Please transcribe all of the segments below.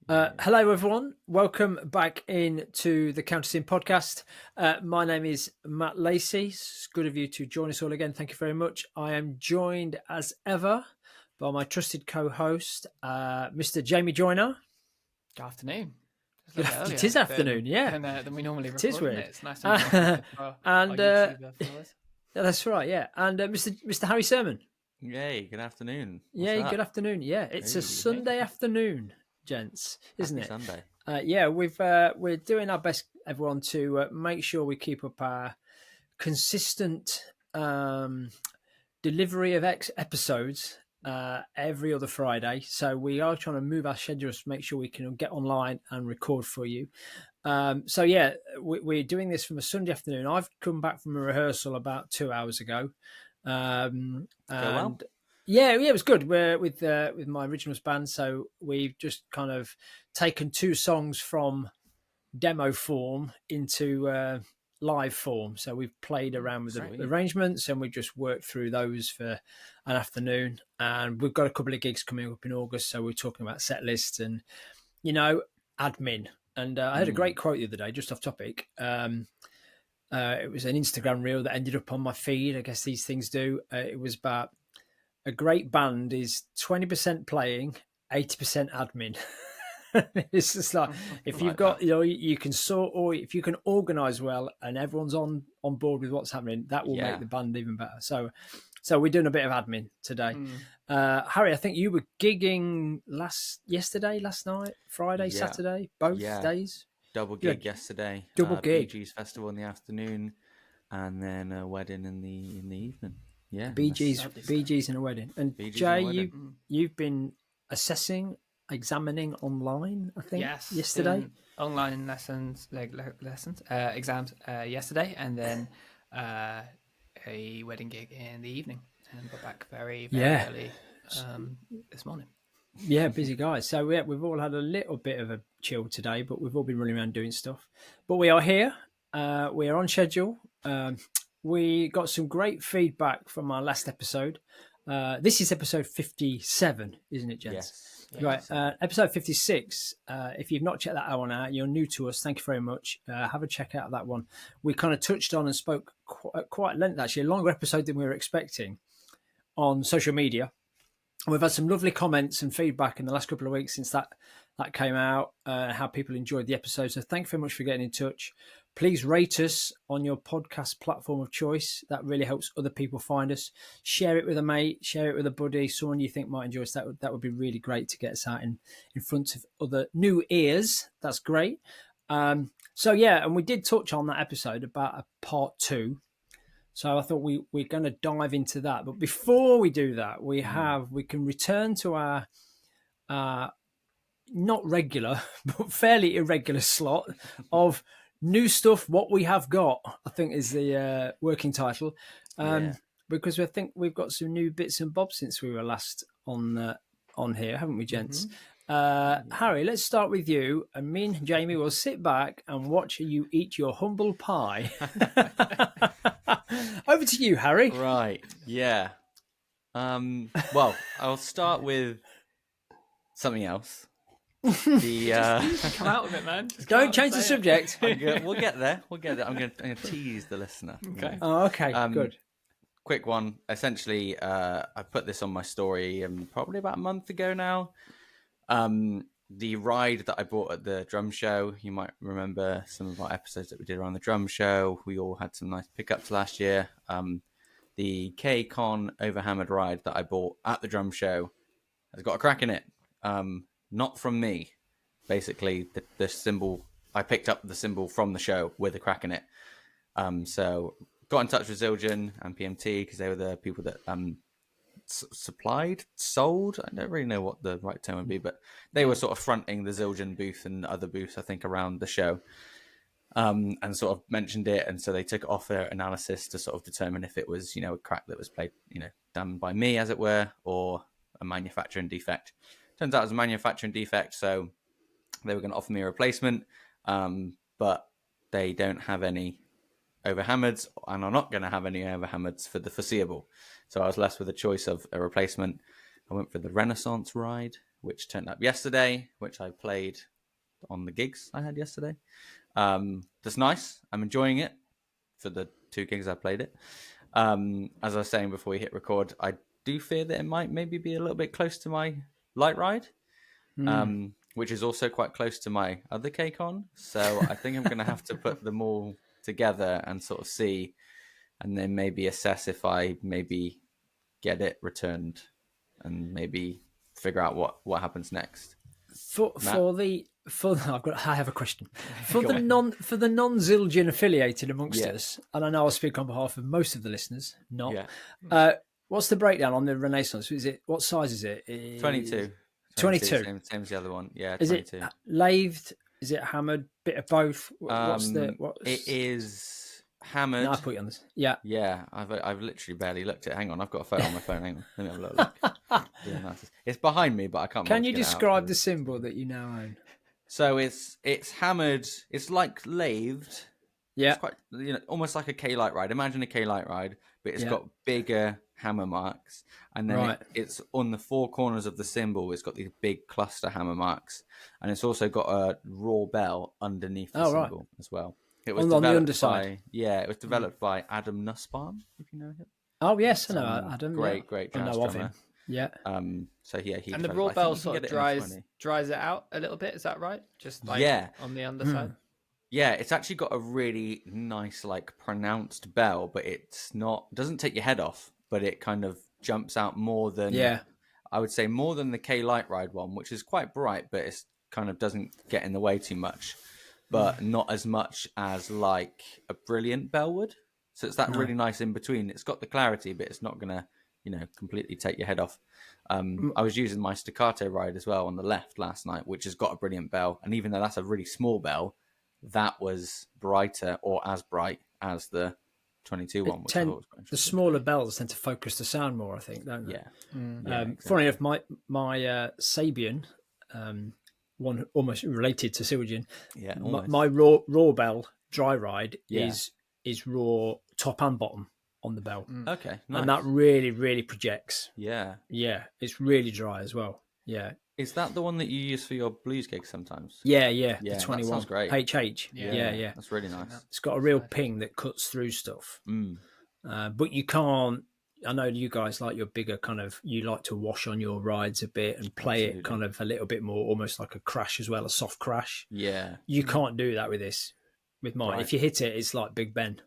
Hello, everyone. Welcome back into the Counterscene podcast. My name is Matt Lacey. It's good of you to join us all again. Thank you very much. I am joined as ever by my trusted co-host, Mr. Jamie Joyner. Good afternoon. It's a little bit It earlier is afternoon, than we normally It is record, isn't weird. it? It's nice and warm for our And YouTuber followers. that's right, yeah. And Mr. Harry Sermon. Yay, good afternoon. What's Yeah, up? good afternoon. Yeah, it's a Hey. Sunday afternoon, gents, isn't Happy it? Sunday. Yeah, we're doing our best, everyone, to make sure we keep up our consistent delivery of episodes every other Friday. So we are trying to move our schedules to make sure we can get online and record for you. So yeah, we're doing this from a Sunday afternoon. I've come back from a rehearsal about 2 hours ago. Go well? Yeah, it was good. We're with my originals band, so we've just kind of taken two songs from demo form into live form. So we've played around with the arrangements, and we've just worked through those for an afternoon. And we've got a couple of gigs coming up in August, so we're talking about set lists and admin. And I had a great quote the other day, just off topic. It was an Instagram reel that ended up on my feed. I guess these things do. It was about a great band is 20% playing, 80% admin. It's just like if you've got, you can sort, or if you can organize well and everyone's on board with what's happening, that will make the band even better. So we're doing a bit of admin today. Harry, I think you were gigging last night, Friday, Saturday, both days. Double gig yesterday. Double gig. Bee Gees festival in the afternoon, and then a wedding in the evening. Yeah, Bee Gees in a wedding. And Jay, you've been examining online, I think. Yes, yesterday. Online lessons, exams yesterday, and then a wedding gig in the evening, and got back very early this morning. Yeah, busy guys. So we've all had a little bit of a chill today, but we've all been running around doing stuff. But we are here. We are on schedule. We got some great feedback from our last episode. This is episode 57, isn't it, gents? Yes. Right. Episode 56. If you've not checked that one out, you're new to us. Thank you very much. Have a check out of that one. We kind of touched on and spoke quite length, actually, a longer episode than we were expecting on social media. We've had some lovely comments and feedback in the last couple of weeks since that came out, how people enjoyed the episode. So thank you very much for getting in touch. Please rate us on your podcast platform of choice. That really helps other people find us. Share it with a mate, share it with a buddy, someone you think might enjoy us. That would be really great to get us out in front of other new ears. That's great. And we did touch on that episode about a part 2. So I thought we're going to dive into that. But before we do that, we can return to our not regular, but fairly irregular slot of new stuff, what we have got, I think is the working title. Because I think we've got some new bits and bobs since we were last on here, haven't we, gents? Harry, let's start with you, and me and Jamie will sit back and watch you eat your humble pie. Over to you, Harry. Right. Yeah. Well, I'll start with something else. Come out with it, man. Don't change the subject. We'll get there. I'm going to tease the listener. Okay. Oh, okay. Good. Quick one. Essentially, I put this on my story probably about a month ago now. The ride that I bought at the drum show, you might remember some of our episodes that we did around the drum show. We all had some nice pickups last year. The K-Con overhammered ride that I bought at the drum show has got a crack in it. Not from me. Basically, the cymbal, I picked up the cymbal from the show with a crack in it. So got in touch with Zildjian and PMT because they were the people that sold. I don't really know what the right term would be, but they were sort of fronting the Zildjian booth and other booths, I think, around the show. And sort of mentioned it, and so they took it off their analysis to sort of determine if it was, a crack that was played, done by me, as it were, or a manufacturing defect. Turns out it was a manufacturing defect, so they were going to offer me a replacement, but they don't have any overhammers and are not going to have any overhammers for the foreseeable. So I was left with a choice of a replacement. I went for the Renaissance ride, which turned up yesterday, which I played on the gigs I had yesterday. That's nice. I'm enjoying it for the 2 gigs I played it. As I was saying before we hit record, I do fear that it might maybe be a little bit close to my light ride, which is also quite close to my other KCON. So I think I'm going to have to put them all together and sort of see, and then maybe assess if I maybe get it returned and maybe figure out what happens next. I have a question for the non-Zildjian affiliated amongst us, and I know I'll speak on behalf of most of the listeners. What's the breakdown on the Renaissance? What size is it? 22. 22. Same as the other one. Yeah, 22. Is it lathed? Is it hammered? Bit of both? It is hammered. No, I put you on this. Yeah. Yeah, I've literally barely looked at it. Hang on, I've got a photo on my phone. Hang on, let me have a little look. It's behind me, but I can't. Can you describe the symbol that you now own? So it's hammered. It's like lathed. Yeah. It's quite, almost like a K-Light ride. Imagine a K-Light ride, but it's got bigger hammer marks, and then it's on the 4 corners of the symbol. It's got these big cluster hammer marks, and it's also got a raw bell underneath the symbol as well. It was on the underside. It was developed by Adam Nussbaum, if you know him. Oh yes, I know Adam. Great jazz drummer. Of him. Yeah. So yeah, and the raw bell sort of dries it out a little bit. Is that right? Just like on the underside. Yeah, it's actually got a really nice, like, pronounced bell, but doesn't take your head off, but it kind of jumps out more than, I would say more than the K-Light Ride one, which is quite bright, but it's kind of doesn't get in the way too much, but not as much as like a Brilliant bell would. So it's that really nice in between. It's got the clarity, but it's not going to, completely take your head off. I was using my staccato ride as well on the left last night, which has got a Brilliant bell. And even though that's a really small bell, that was brighter or as bright as the 22 one. Which the smaller bells tend to focus the sound more, I think, don't they? Yeah. Exactly. Funny enough, my Sabian, one almost related to Zildjian, my raw bell dry ride is raw top and bottom on the bell. Okay, nice. And that really, really projects. Yeah. It's really dry as well. Yeah. Is that the one that you use for your blues gigs sometimes? Yeah. The 21. That sounds great. HH. Yeah. That's really nice. It's got a real ping that cuts through stuff. But you can't. I know you guys like your bigger kind of. You like to wash on your rides a bit and play it kind of a little bit more, almost like a crash as well, a soft crash. Yeah. You can't do that with this. With mine, if you hit it, it's like Big Ben.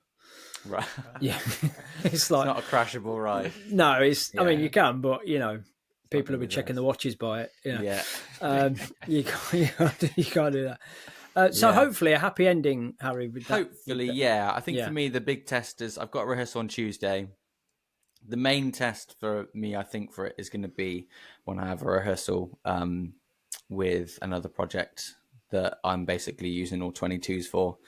Right. Yeah. It's like not a crashable ride. No, it's. I mean, you can, but people will be checking the watches by it. Yeah. You can't do that. So hopefully a happy ending, Harry. With that. Hopefully, yeah. I think for me, the big test is I've got a rehearsal on Tuesday. The main test for me, I think, for it is going to be when I have a rehearsal with another project that I'm basically using all 22s for,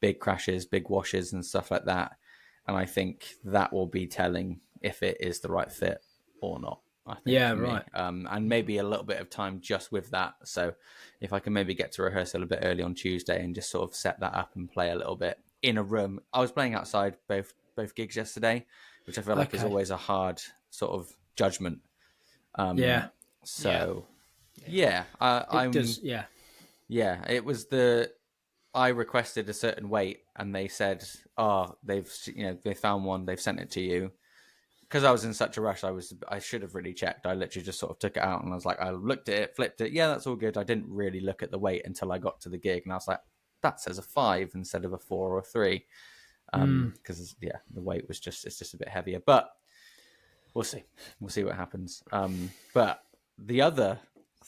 big crashes, big washes and stuff like that. And I think that will be telling if it is the right fit or not. I think, right. And maybe a little bit of time just with that. So if I can maybe get to rehearsal a bit early on Tuesday and just sort of set that up and play a little bit in a room. I was playing outside both gigs yesterday, which I feel like is always a hard sort of judgment. So it was I requested a certain weight and they said, they found one, they've sent it to you. Because I was in such a rush, I should have really checked. I literally just sort of took it out and I was like, I looked at it, flipped it. Yeah, that's all good. I didn't really look at the weight until I got to the gig and I was like, that says a 5 instead of a 4 or a 3. Because the weight was it's just a bit heavier, but we'll see what happens. But the other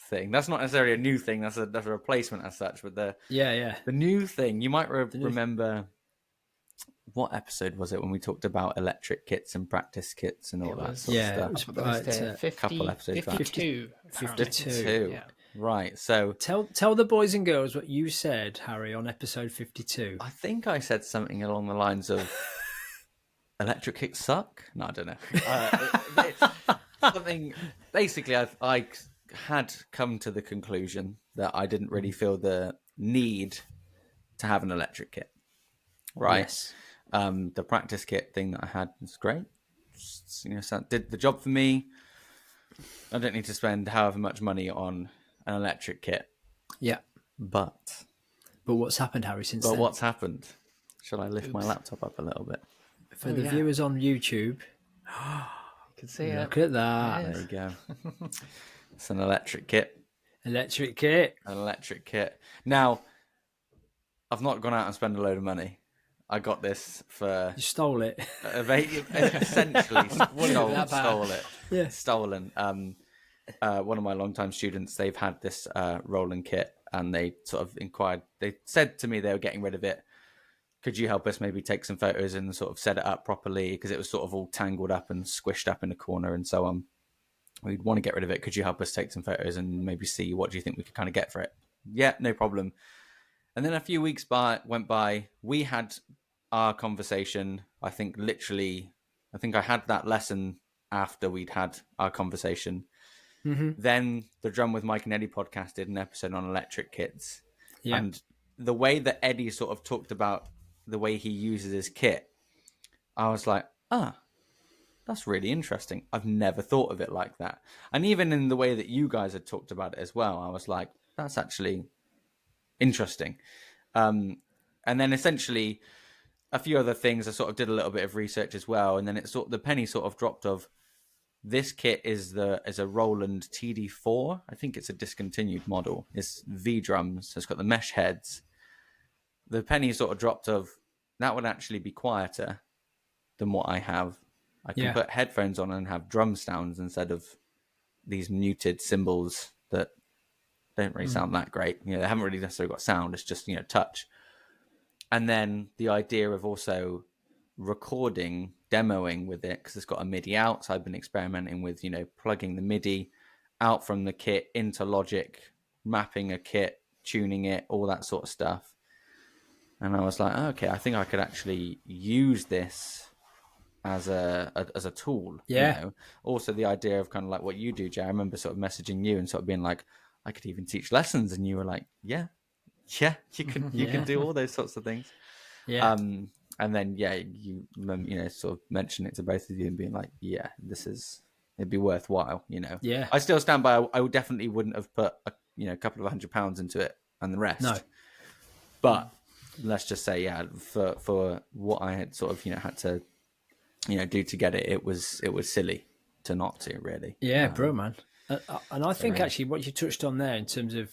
thing, that's not necessarily a new thing, that's a replacement as such, but the new thing, you might remember, what episode was it when we talked about electric kits and practice kits and all that sort of stuff? It was a couple episodes 52 yeah. Right, so tell the boys and girls what you said, Harry, on episode 52. I think I said something along the lines of electric kicks suck. No, I don't know. Something. Basically, I had come to the conclusion that I didn't really feel the need to have an electric kit. Right. Yes. The practice kit thing that I had was great. Did the job for me. I don't need to spend however much money on an electric kit. Yeah. But what's happened, Harry, since then? what's happened? Shall I lift my Oops. laptop up a little bit? For the viewers on YouTube, You can see it. look at that. There There you go. It's an electric kit. Electric kit. An electric kit. Now, I've not gone out and spent a load of money. I got this for You stole it. essentially stole it. Yeah. Stolen. One of my longtime students, they've had this rolling kit, and they sort of inquired. They said to me they were getting rid of it. Could you help us maybe take some photos and sort of set it up properly, because it was sort of all tangled up and squished up in a corner and so on. We'd want to get rid of it. Could you help us take some photos and maybe see what do you think we could kind of get for it? Yeah, no problem. And then a few weeks went by. We had our conversation. I think I had that lesson after we'd had our conversation. Mm-hmm. Then the Drum with Mike and Eddie podcast did an episode on electric kits. Yeah. And the way that Eddie sort of talked about the way he uses his kit, I was like, that's really interesting. I've never thought of it like that. And even in the way that you guys had talked about it as well, I was like, that's actually interesting. And then essentially a few other things, I sort of did a little bit of research as well. And then the penny sort of dropped of this kit is a Roland TD4. I think it's a discontinued model. It's V drums. So it's got the mesh heads. The penny sort of dropped of that would actually be quieter than what I have. I can put headphones on and have drum sounds instead of these muted cymbals that don't really sound that great. They haven't really necessarily got sound. It's just, touch. And then the idea of also recording, demoing with it, because it's got a MIDI out. So I've been experimenting with, plugging the MIDI out from the kit into Logic, mapping a kit, tuning it, all that sort of stuff. And I was like, okay, I think I could actually use this as a tool. Yeah. Also the idea of kind of like what you do, Jay. I remember sort of messaging you and sort of being like, I could even teach lessons, and you were like, yeah, you can do all those sorts of things. Yeah. And then you sort of mentioned it to both of you and being like, yeah, it'd be worthwhile. Yeah. I still stand by. I definitely wouldn't have put a couple of £100 into it and the rest. No. But let's just say, for what I had sort of had to do to get it, it was silly to not to, really. Yeah, bro, man. And I think actually what you touched on there in terms of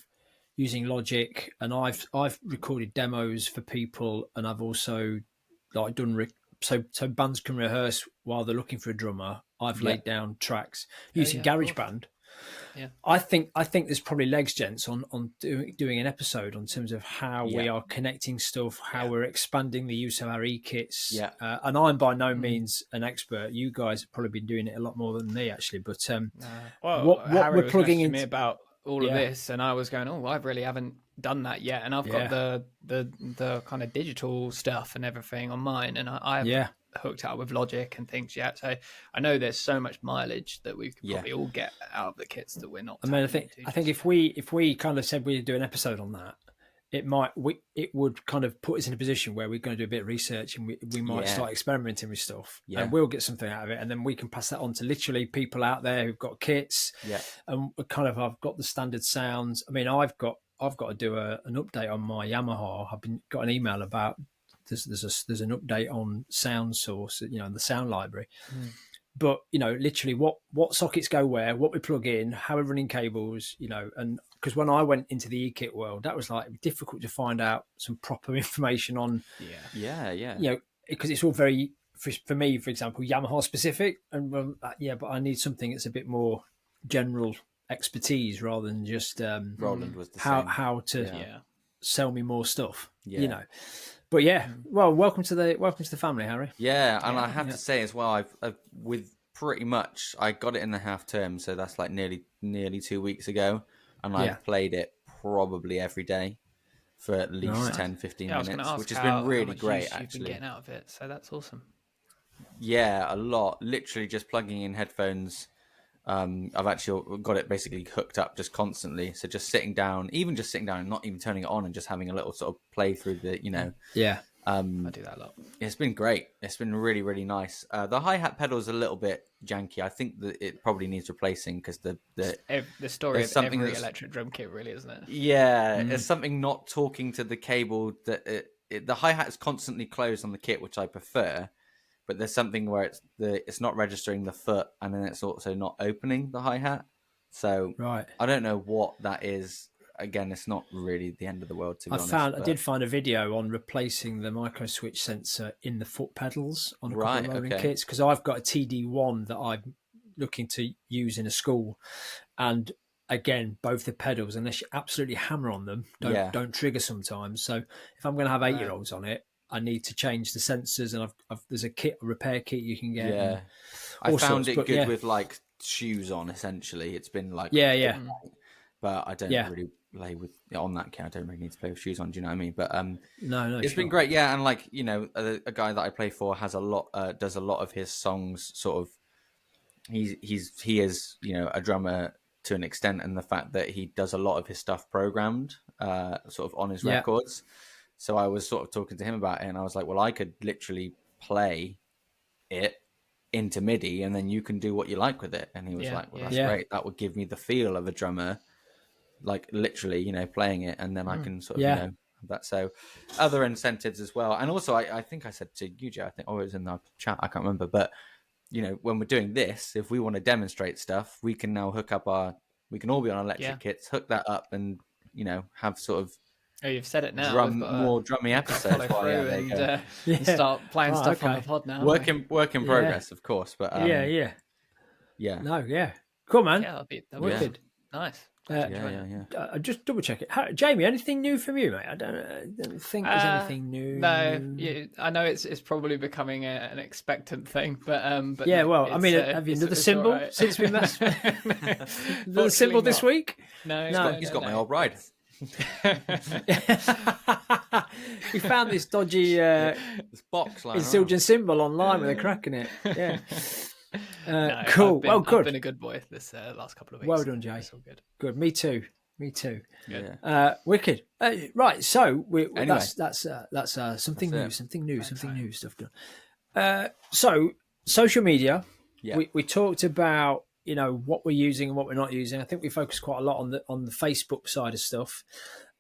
using Logic, and I've recorded demos for people, and I've also done so bands can rehearse while they're looking for a drummer. I've laid down tracks using GarageBand. Yeah, I think there's probably legs, gents, on doing an episode on terms of how we are connecting stuff, how we're expanding the use of our e-kits. Yeah. And I'm by no means an expert. You guys have probably been doing it a lot more than me, actually. But what Harry we're was plugging messaging in me about all of this, and I was going, I really haven't done that yet, and I've got the kind of digital stuff and everything on mine, and I've hooked up with Logic and things yet. So I know there's so much mileage that we could probably all get out of the kits that we're not. I mean, I think if we kind of said we'd do an episode on that, it would kind of put us in a position where we're going to do a bit of research, and we might start experimenting with stuff, and we'll get something out of it, and then we can pass that on to literally people out there who've got kits. And I've got the standard sounds. I mean, I've got to do an update on my Yamaha. Got an email about there's an update on Sound Source, the sound library. But literally what sockets go where, what we plug in, how we're running cables, and because when I went into the e-kit world, that was difficult to find out some proper information on. Because it's all very, for me, for example, Yamaha specific, and but I need something that's a bit more general expertise rather than just Roland was the how to sell me more stuff. But well, welcome to the family, Harry. Yeah, and I have to say as well, I've with pretty much I got it in the half term, so that's like nearly 2 weeks ago, and I've played it probably every day for at least 10-15 minutes, which has been really great. Actually, you've been getting out of it, so that's awesome. Yeah, a lot. Literally just plugging in headphones. I've actually got it basically hooked up just constantly. So just sitting down and not even turning it on and just having a little sort of play through the, I do that a lot. It's been great. It's been really, really nice. The hi-hat pedal is a little bit janky. I think that it probably needs replacing because the story there's of something every that's, electric drum kit, really, isn't it? yeah, it's something not talking to the cable that the hi-hat is constantly closed on the kit, which I prefer. But there's something where it's not registering the foot, and then it's also not opening the hi-hat. So Right. I don't know what that is. Again, it's not really the end of the world, to be honest. I did find a video on replacing the micro switch sensor in the foot pedals on a couple of rolling kits, because I've got a TD1 that I'm looking to use in a school, and again, both the pedals, unless you absolutely hammer on them, don't trigger sometimes. So if I'm going to have 8-year-olds on it, I need to change the sensors, and there's a repair kit you can get. Yeah, I found it good with like shoes on. Essentially, it's been like but I don't really play with on that kit. I don't really need to play with shoes on. Do you know what I mean? But no, it's been great. Yeah, and like a guy that I play for has does a lot of his songs. Sort of, he is a drummer to an extent, and the fact that he does a lot of his stuff programmed, sort of on his records. So I was sort of talking to him about it, and I was like, well, I could literally play it into MIDI, and then you can do what you like with it. And he was like, well, that's great. That would give me the feel of a drummer, like literally, playing it, and then I can sort of, have that. So other incentives as well. And also, I think I said to you, Joe, I think, it was in the chat, I can't remember, but when we're doing this, if we want to demonstrate stuff, we can now we can all be on electric kits, hook that up, and have sort of. Oh, you've said it now. More drummy episodes. And start playing stuff on the pod now. Work in progress, of course. But yeah. No, cool, man. Yeah, that'll be wicked. Nice. Just double check it. Jamie, anything new from you, mate? I don't think there's anything new. No, I know it's probably becoming an expectant thing, but yeah. Well, I mean, have you another symbol right. since we met? Another symbol this week? No, he's got my old ride. He found this dodgy this box Insurgent symbol online with a crack in it. Yeah. Cool. Good. I've been a good boy this last couple of weeks. Well done, Jay. It's all good. Good. Me too. Yeah. Wicked. Right. So anyway. that's something new. Something new stuff done. So social media. Yeah. We talked about what we're using and what we're not using. I think we focused quite a lot on the Facebook side of stuff.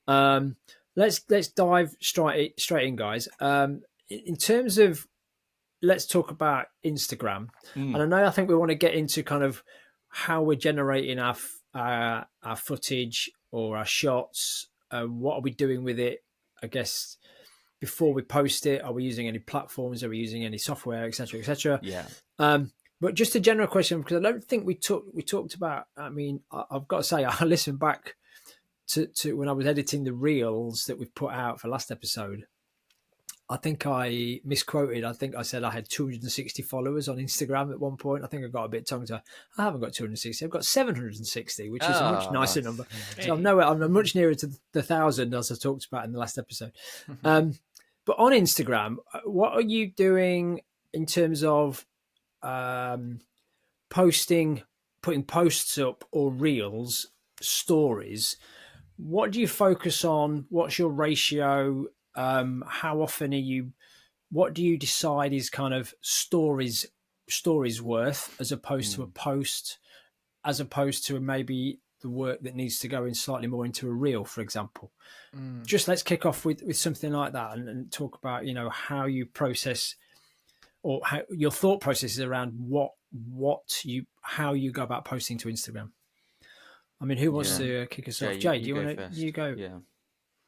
Let's dive straight in, guys. In terms of, let's talk about Instagram. And I think we want to get into kind of how we're generating our footage or our shots. What are we doing with it? I guess before we post it, are we using any platforms? Are we using any software, etc., etc.? Yeah. But just a general question, because I don't think we talked about. I mean, I've got to say, I listened back to when I was editing the reels that we've put out for last episode. I think I misquoted. I think I said I had 260 followers on Instagram at one point. I think I got a bit tongue-tied. I haven't got 260. I've got 760, which is a much nicer number. So I'm much nearer to the 1,000 as I talked about in the last episode. But on Instagram, what are you doing in terms of putting posts up or reels, stories? What do you focus on? What's your ratio? How often what do you decide is kind of stories worth as opposed to a post, as opposed to maybe the work that needs to go in slightly more into a reel, for example? Just let's kick off with something like that and talk about, how you process, or how your thought processes around how you go about posting to Instagram. I mean, who wants to kick us off? Jay, do you want to? You go.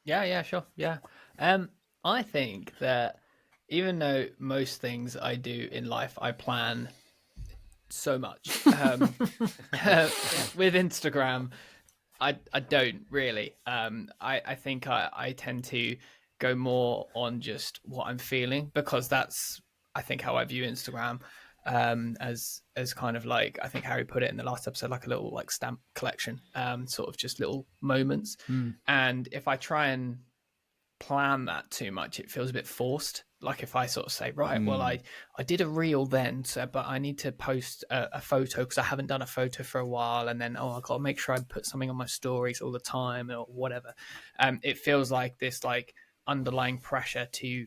Yeah, sure. Yeah. I think that even though most things I do in life, I plan so much. With Instagram, I don't really. I think I tend to go more on just what I'm feeling, because that's, I think, how I view Instagram, as kind of like, I think Harry put it in the last episode, like a little like stamp collection, sort of just little moments. And if I try and plan that too much, it feels a bit forced. Like if I sort of say, right, well, I did a reel then, but I need to post a photo because I haven't done a photo for a while, and then I got to make sure I put something on my stories all the time or whatever. It feels like this like underlying pressure to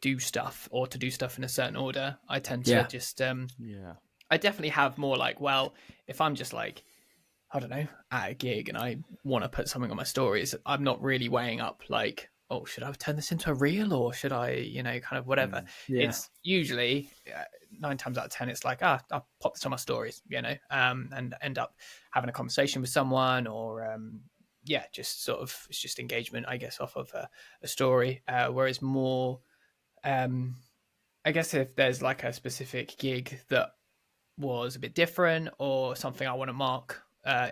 do stuff or to do stuff in a certain order. I tend to Yeah. just Yeah. I definitely have more like, well, if I'm just like, I don't know, at a gig and I want to put something on my stories, I'm not really weighing up like, oh, should I turn this into a reel or should I, kind of whatever. Yeah. It's usually 9 times out of 10, it's like, I'll pop this on my stories, and end up having a conversation with someone or, just sort of, it's just engagement, I guess, off of a story. Whereas more, I guess if there's like a specific gig that was a bit different or something I want to mark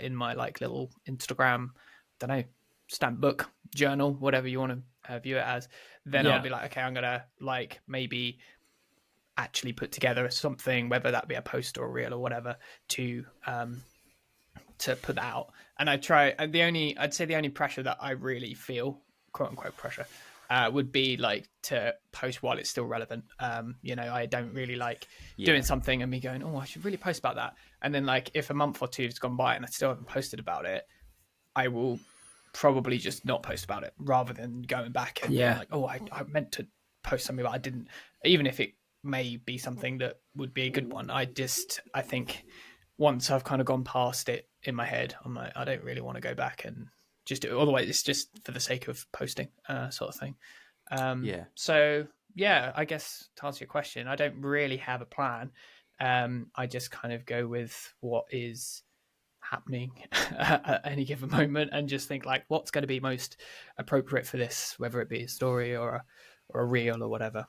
in my like little Instagram, don't know, stamp book, journal, whatever you want to view it as, then I'll be like, okay, I'm gonna like maybe actually put together something, whether that be a post or a reel or whatever, to put that out. And I try. I'd say the only pressure that I really feel, quote unquote pressure, would be like to post while it's still relevant. I don't really like doing something and me going, oh, I should really post about that. And then like if a month or two has gone by and I still haven't posted about it, I will probably just not post about it rather than going back and being like, oh, I meant to post something, but I didn't. Even if it may be something that would be a good one, I think once I've kind of gone past it in my head, I'm like, I don't really want to go back and just do it. Otherwise, it's just for the sake of posting, sort of thing. So yeah, I guess to answer your question, I don't really have a plan. I just kind of go with what is happening at any given moment and just think like, what's going to be most appropriate for this, whether it be a story or a reel or whatever.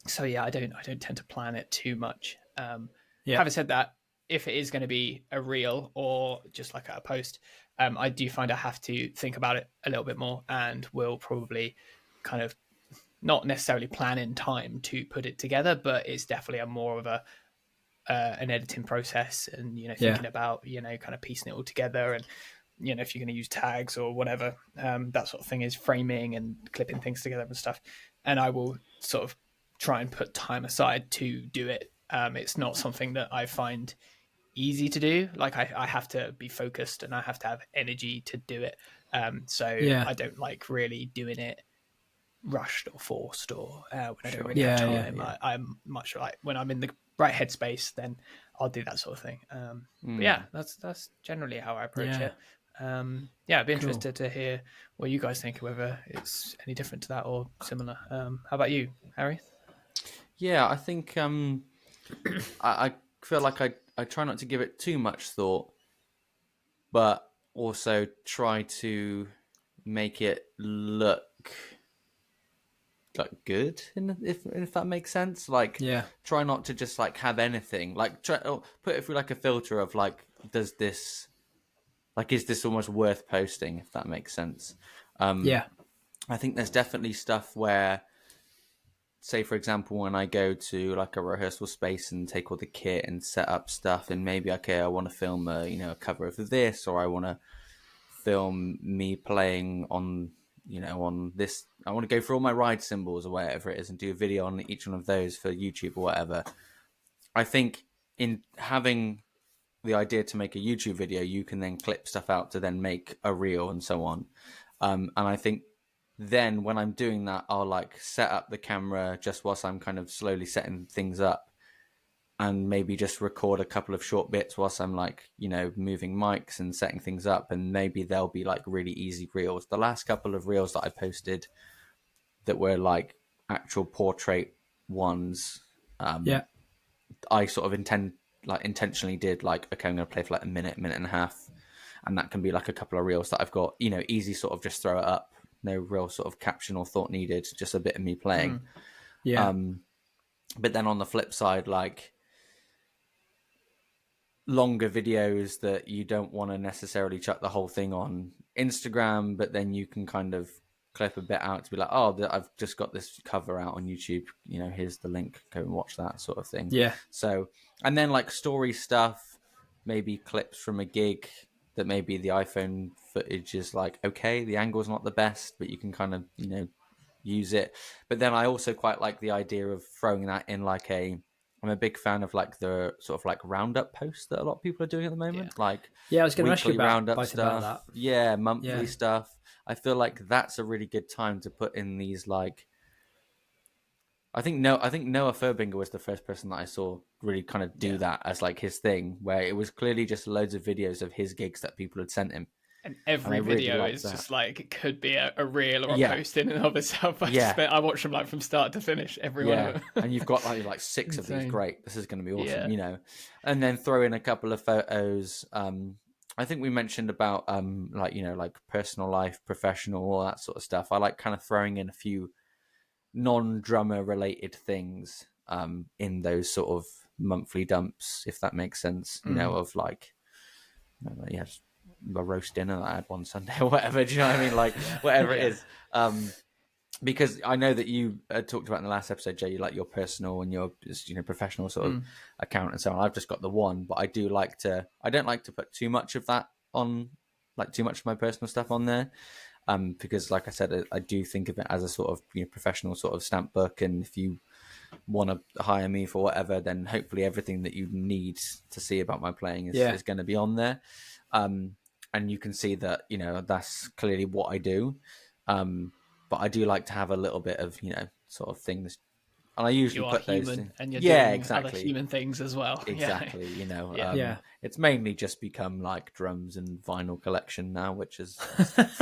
So yeah, I don't tend to plan it too much. Having said that, if it is going to be a reel or just like a post, I do find I have to think about it a little bit more and will probably kind of not necessarily plan in time to put it together, but it's definitely a more of an editing process and thinking about kind of piecing it all together and if you're going to use tags or whatever, that sort of thing, is framing and clipping things together and stuff. And I will sort of try and put time aside to do it. It's not something that I find easy to do. Like I have to be focused and I have to have energy to do it. I don't like really doing it rushed or forced or when I don't really have time. I'm much like when I'm in the right headspace, then I'll do that sort of thing. But yeah, that's generally how I approach it. I'd be interested to hear what you guys think, whether it's any different to that or similar. How about you, Harry? Yeah, I think I feel like I try not to give it too much thought, but also try to make it look like good, if that makes sense. Like, try not to just like have anything. Like, put it through like a filter of like, is this almost worth posting? If that makes sense. I think there's definitely stuff where, say for example, when I go to like a rehearsal space and take all the kit and set up stuff, and maybe I want to film a cover of this, or I want to film me playing on on this. I want to go through all my ride symbols or whatever it is and do a video on each one of those for YouTube or whatever. I think in having the idea to make a YouTube video, you can then clip stuff out to then make a reel and so on. And I think then when I'm doing that, I'll like set up the camera just whilst I'm kind of slowly setting things up, and maybe just record a couple of short bits whilst I'm like, moving mics and setting things up. And maybe they'll be like really easy reels. The last couple of reels that I posted that were like actual portrait ones, I sort of intentionally did like, okay, I'm going to play for like a minute and a half. And that can be like a couple of reels that I've got, easy sort of just throw it up. No real sort of caption or thought needed, just a bit of me playing. But then on the flip side, like longer videos that you don't want to necessarily chuck the whole thing on Instagram, but then you can kind of clip a bit out to be like, oh, I've just got this cover out on YouTube, here's the link, go and watch that sort of thing. So, and then like story stuff, maybe clips from a gig that maybe the iPhone footage is like, okay, the angle's not the best, but you can kind of use it. But then I also quite like the idea of throwing that in like I'm a big fan of like the sort of like roundup posts that a lot of people are doing at the moment. Like I was going to ask you about roundup stuff. About that. Monthly stuff. I feel like that's a really good time to put in these like I think Noah Furbinger was the first person that I saw really kind of do that as like his thing, where it was clearly just loads of videos of his gigs that people had sent him. And every video is just like, it could be a reel or a post in and of itself. I watch them like from start to finish, every one of them. And you've got like 6 of these. Great, this is going to be awesome, you know. And then throw in a couple of photos. I think we mentioned about like, you know, like personal life, professional, all that sort of stuff. I like kind of throwing in a few non-drummer related things in those sort of monthly dumps, if that makes sense, you know, of like, a roast dinner that I had one Sunday or whatever, do you know what I mean, like whatever it is, because I know that you talked about in the last episode, Jay, you like your personal and your, you know, professional sort of account and so on. I've just got the one, but I don't like to put too much of that on, like too much of my personal stuff on there. Because like I said, I do think of it as a sort of, you know, professional sort of stamp book. And if you want to hire me for whatever, then hopefully everything that you need to see about my playing is going to be on there. And you can see that, you know, that's clearly what I do. But I do like to have a little bit of, you know, sort of things. And I usually put those things. And you're doing other human things as well. Exactly, you know. It's mainly just become like drums and vinyl collection now, which is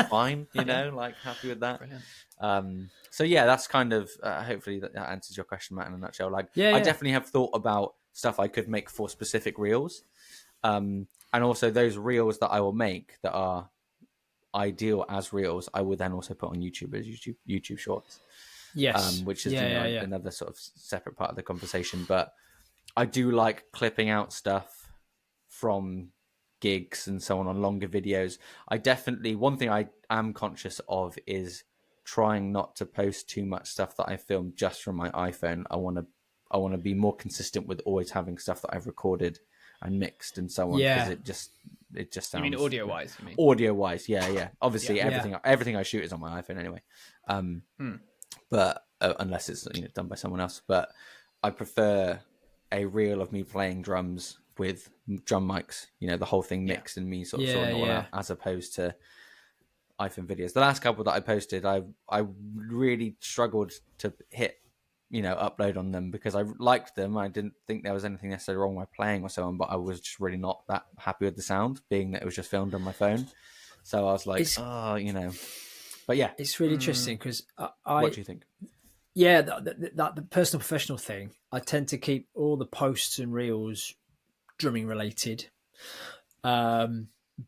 fine, you know, like happy with that. So yeah, that's kind of hopefully that answers your question, Matt, in a nutshell. Like I definitely have thought about stuff I could make for specific reels. And also those reels that I will make that are ideal as reels, I will then also put on YouTube as YouTube shorts. Yes, which is another sort of separate part of the conversation. But I do like clipping out stuff from gigs and so on longer videos. One thing I am conscious of is trying not to post too much stuff that I filmed just from my iPhone. I want to be more consistent with always having stuff that I've recorded and mixed and so on, because it just sounds. You mean audio wise? Audio wise, yeah. Obviously, everything I shoot is on my iPhone anyway. But unless it's, you know, done by someone else. But I prefer a reel of me playing drums with drum mics, you know, the whole thing mixed and me sort of sorting it all out, as opposed to iPhone videos. The last couple that I posted, I really struggled to hit, you know, upload on them because I liked them. I didn't think there was anything necessarily wrong with my playing or so on, but I was just really not that happy with the sound, being that it was just filmed on my phone. So I was like, you know. But yeah, it's really interesting because what do you think? Yeah, the personal professional thing, I tend to keep all the posts and reels drumming related, but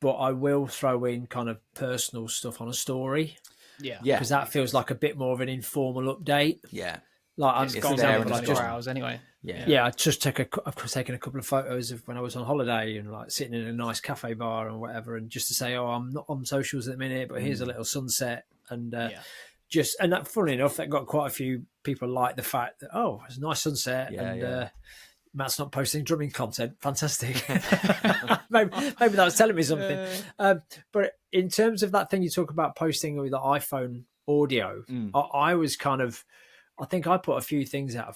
I will throw in kind of personal stuff on a story. Yeah, because that feels like a bit more of an informal update. Yeah, like it's gone there for like 4 hours anyway. Yeah. I've taken a couple of photos of when I was on holiday and like sitting in a nice cafe bar and whatever, and just to say, oh, I'm not on socials at the minute, but here's a little sunset and. And that, funny enough, that got quite a few people like the fact that, oh, it's a nice sunset Matt's not posting drumming content. Fantastic. maybe that was telling me something. But in terms of that thing you talk about posting with the iPhone audio, I was kind of, I think I put a few things out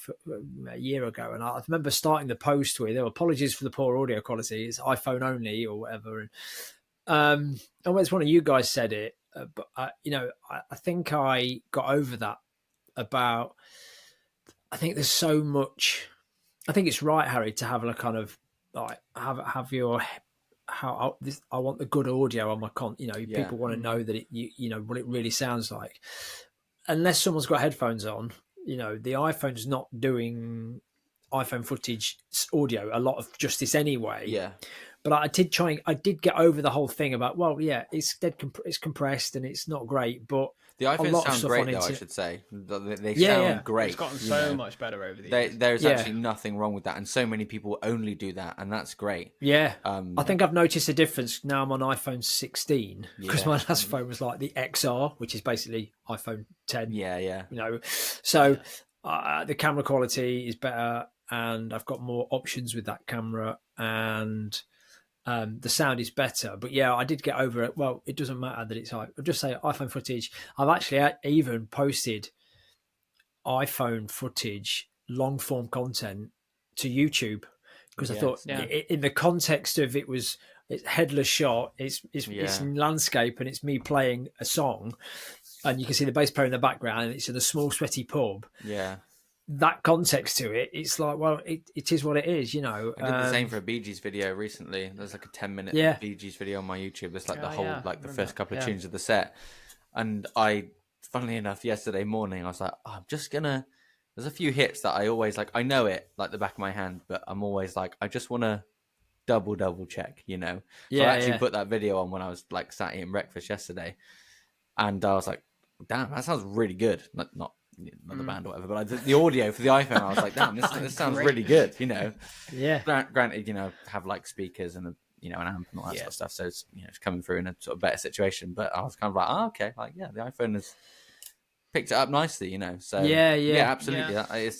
a year ago, and I remember starting the post with, apologies for the poor audio quality, it's iPhone only or whatever. And it's one of you guys said it, but I think I got over that about. I think there's so much. I think it's right, Harry, to have a kind of like have your I want the good audio on my people want to know that it what it really sounds like. Unless someone's got headphones on, the iPhone's not doing iPhone footage audio a lot of justice anyway. Yeah. But I did get over the whole thing about, it's it's compressed and it's not great, but the iPhones sound great, though, I should say. They sound great. It's gotten so much better over the years. There's actually nothing wrong with that, and so many people only do that, and that's great. Yeah. I think I've noticed a difference now. I'm on iPhone 16 because my last phone was like the XR, which is basically iPhone 10. Yeah. So the camera quality is better, and I've got more options with that camera, and the sound is better. But I did get over it. Well, it doesn't matter that it's I'll just say iPhone footage. I've actually even posted iPhone footage, long form content to YouTube because I thought in the context of it's headless shot, it's in landscape, and it's me playing a song, and you can see the bass player in the background, and it's in a small sweaty pub. Yeah. that context to it, it's like, well, it is what it is, you know. I did the same for a Bee Gees video recently. There's like a 10-minute Yeah. Bee Gees video on my YouTube. It's like the Oh, whole, yeah, like the I first remember. couple of Yeah. tunes of the set. And funnily enough, yesterday morning, I was like, oh, I'm just gonna. There's a few hits that I always like. I know it like the back of my hand, but I'm always like, I just want to double check, you know. So I actually put that video on when I was like sat eating breakfast yesterday, and I was like, damn, that sounds really good. Not the band or whatever, but the audio for the iPhone, I was like, damn, this sounds really good, you know. Yeah. Granted, you know, have like speakers and an amp and all that sort of stuff, so it's it's coming through in a sort of better situation. But I was kind of like, oh, okay, like the iPhone has picked it up nicely, you know. So yeah, absolutely,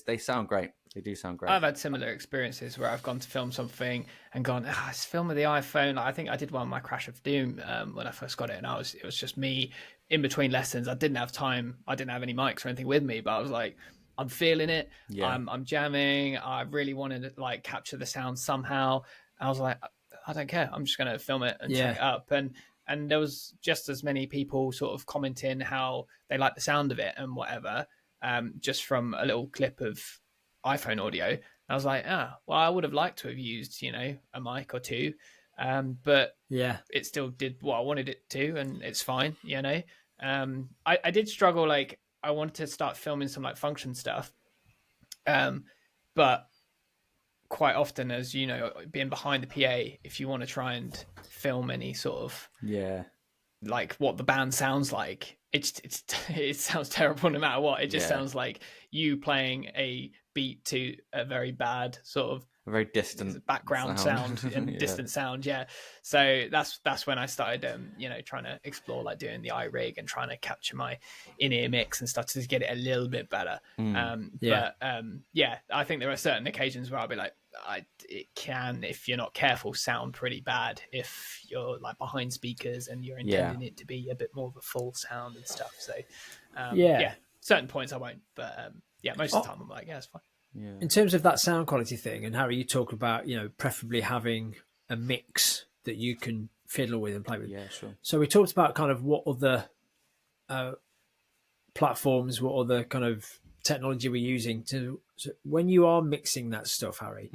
they sound great. They do sound great. I've had similar experiences where I've gone to film something and gone, it's film with the iPhone. I think I did one on my Crash of Doom when I first got it, and it was just me in between lessons. I didn't have time. I didn't have any mics or anything with me, but I was like, I'm feeling it. Yeah. I'm jamming. I really wanted to like capture the sound somehow. I was like, I don't care. I'm just going to film it and check it up. And there was just as many people sort of commenting how they like the sound of it and whatever, just from a little clip of iPhone audio. I was like, well, I would have liked to have used, a mic or two, but it still did what I wanted it to, and it's fine, I did struggle, like I wanted to start filming some like function stuff, but quite often, as you know, being behind the PA, if you want to try and film any sort of like what the band sounds like, it sounds terrible no matter what. It just sounds like you playing a beat to a very bad sort of a very distant background sound and distant sound. So that's when I started trying to explore like doing the iRig and trying to capture my in-ear mix and stuff to get it a little bit better. But I think there are certain occasions where I'll be like, it can, if you're not careful, sound pretty bad if you're like behind speakers and you're intending it to be a bit more of a full sound and stuff. So certain points I won't, but most of the time I'm like, it's fine. In terms of that sound quality thing, and Harry, you talk about preferably having a mix that you can fiddle with and play with. Yeah, sure. So we talked about kind of what other platforms, what other kind of technology we're using to when you are mixing that stuff, Harry.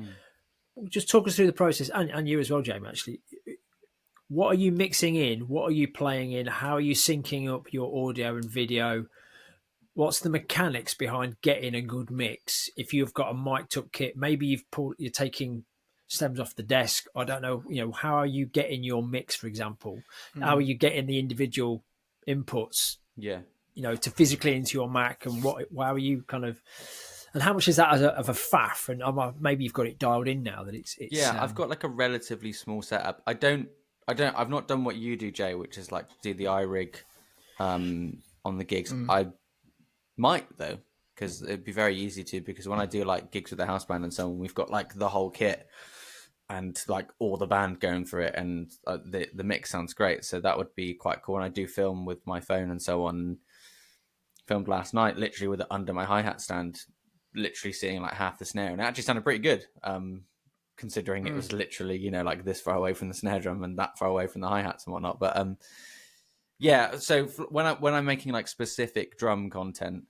Just talk us through the process, and you as well, Jamie. Actually, what are you mixing in? What are you playing in? How are you syncing up your audio and video? What's the mechanics behind getting a good mix? If you've got a mic'd up kit, maybe you're taking stems off the desk. I don't know. How are you getting your mix, for example? How are you getting the individual inputs? To physically into your Mac, and how are you kind of, and how much is that of a faff? And maybe you've got it dialed in now that it's I've got like a relatively small setup. I've not done what you do, Jay, which is like do the iRig on the gigs. I might though, because it'd be very easy to, because when I do like gigs with the house band and so on, we've got like the whole kit and like all the band going for it, and the mix sounds great. So that would be quite cool. And I do film with my phone and so on. Filmed last night, literally with it under my hi-hat stand, literally seeing like half the snare, and it actually sounded pretty good, considering it was literally like this far away from the snare drum and that far away from the hi-hats and whatnot. But so when I'm making like specific drum content,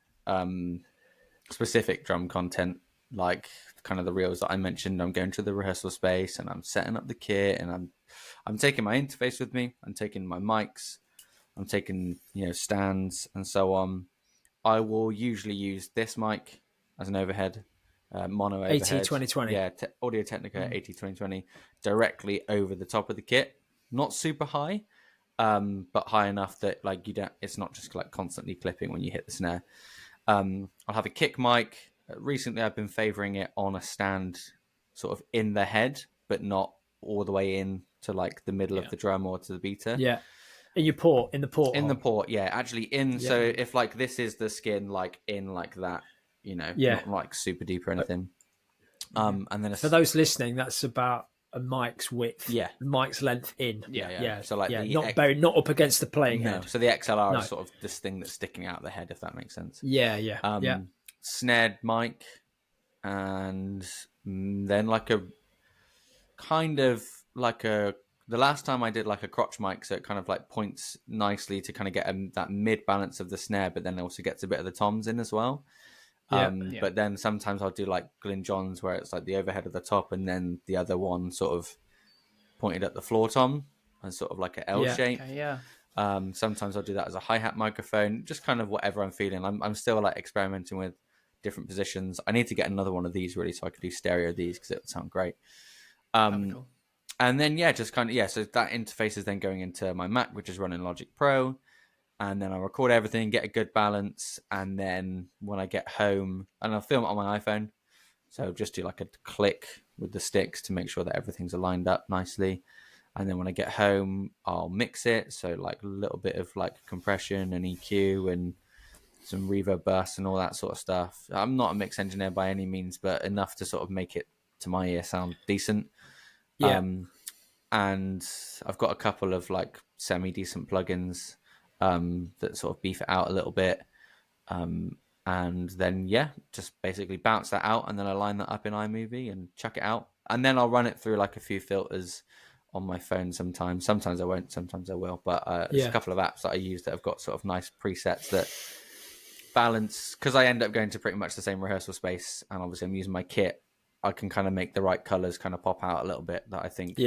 like kind of the reels that I mentioned, I'm going to the rehearsal space and I'm setting up the kit, and I'm taking my interface with me, I'm taking my mics, I'm taking stands and so on. I will usually use this mic as an overhead, mono overhead. AT2020. Yeah, Audio Technica AT2020 directly over the top of the kit. Not super high, but high enough that like it's not just like constantly clipping when you hit the snare. I'll have a kick mic. Recently, I've been favoring it on a stand, sort of in the head, but not all the way in to like the middle of the drum or to the beater. Yeah. In the port. The port, actually in. Yeah. So if like this is the skin, like in like that, not like super deep or anything. And then for those listening, that's about a mic's width. Yeah, mic's length in. Yeah. So like not up against the playing head. So the XLR is sort of this thing that's sticking out the head, if that makes sense. Yeah. Snared mic, and then like a kind of like a. The last time I did like a crotch mic, so it kind of like points nicely to kind of get that mid balance of the snare, but then also gets a bit of the toms in as well. But then sometimes I'll do like Glyn Johns, where it's like the overhead at the top and then the other one sort of pointed at the floor tom and sort of like an L shape. Okay, yeah. Sometimes I'll do that as a hi-hat microphone, just kind of whatever I'm feeling. I'm still like experimenting with different positions. I need to get another one of these really so I could do stereo of these because it would sound great. Cool. And then just kind of so that interface is then going into my Mac, which is running Logic Pro, and then I'll record everything, get a good balance, and then when I get home, and I'll film it on my iPhone, so just do like a click with the sticks to make sure that everything's aligned up nicely. And then when I get home, I'll mix it, so like a little bit of like compression and EQ and some reverb bursts and all that sort of stuff. I'm not a mix engineer by any means, but enough to sort of make it to my ear sound decent. And I've got a couple of like semi-decent plugins that sort of beef it out a little bit. And then, just basically bounce that out and then I line that up in iMovie and chuck it out. And then I'll run it through like a few filters on my phone sometimes. Sometimes I won't, sometimes I will. But there's a couple of apps that I use that have got sort of nice presets that balance, because I end up going to pretty much the same rehearsal space and obviously I'm using my kit. I can kind of make the right colors kind of pop out a little bit that I think.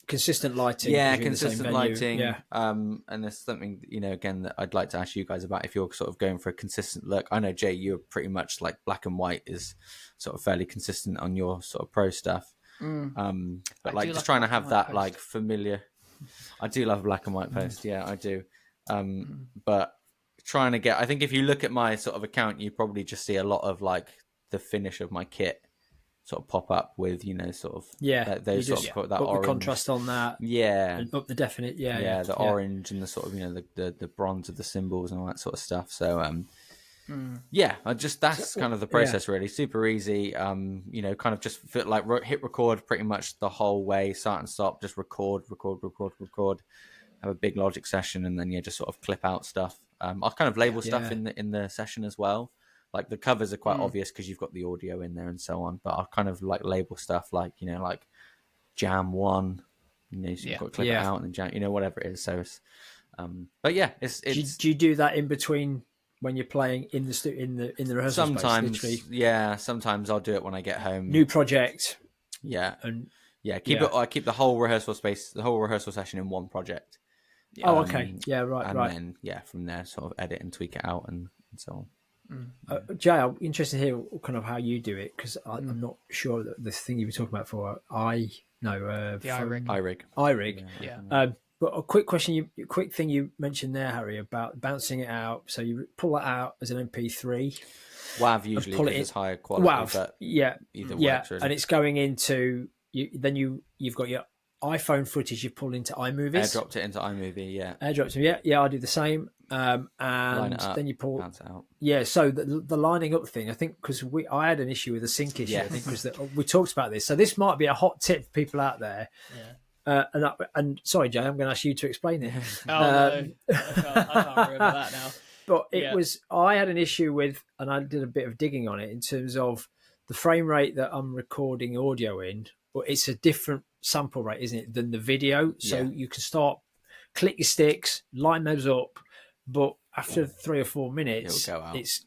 Consistent lighting. Consistent lighting. And there's something, again, that I'd like to ask you guys about if you're sort of going for a consistent look. I know, Jay, you're pretty much like black and white is sort of fairly consistent on your sort of pro stuff. But like just trying to have that like familiar. I do love a black and white post. Yeah, I do. But trying to get, I think if you look at my sort of account, you probably just see a lot of like the finish of my kit sort of pop up with sort of those sort of that up orange the contrast on that, and up the definite, the orange and the sort of the bronze of the symbols and all that sort of stuff. So I just that's kind of the process really, super easy. Kind of just feel like hit record pretty much the whole way, start and stop, just record, have a big Logic session, and then just sort of clip out stuff. I'll kind of label stuff in the session as well. Like the covers are quite obvious because you've got the audio in there and so on. But I'll kind of like label stuff like like Jam 1. So you've got to clip it out and then Jam, whatever it is. So it's, but it's. Do you do that in between when you're playing in the rehearsal sometimes, space? Literally? Sometimes I'll do it when I get home. New project. And I keep the whole rehearsal space, the whole rehearsal session in one project. Okay. Right. And then from there, sort of edit and tweak it out and so on. Jay, I'm interested to hear kind of how you do it because I'm not sure that the thing you were talking about for the iRig. But a quick thing you mentioned there, Harry, about bouncing it out. So you pull it out as an MP3. WAV usually because it's higher quality. WAV, but either works, really. And it's going into you've got your iPhone footage you pull into iMovies. Airdropped it into iMovie, Airdropped it, I do the same. And then you pull bounce it out. So the lining up thing, I think, because I had an issue with the sync issue. I think was that we talked about this. So this might be a hot tip for people out there. And sorry, Jay, I'm going to ask you to explain it. No, I can't remember that now. But I had an issue with, and I did a bit of digging on it in terms of the frame rate that I'm recording audio in. But it's a different sample rate, isn't it, than the video? So you can click your sticks, line those up, but after 3 or 4 minutes,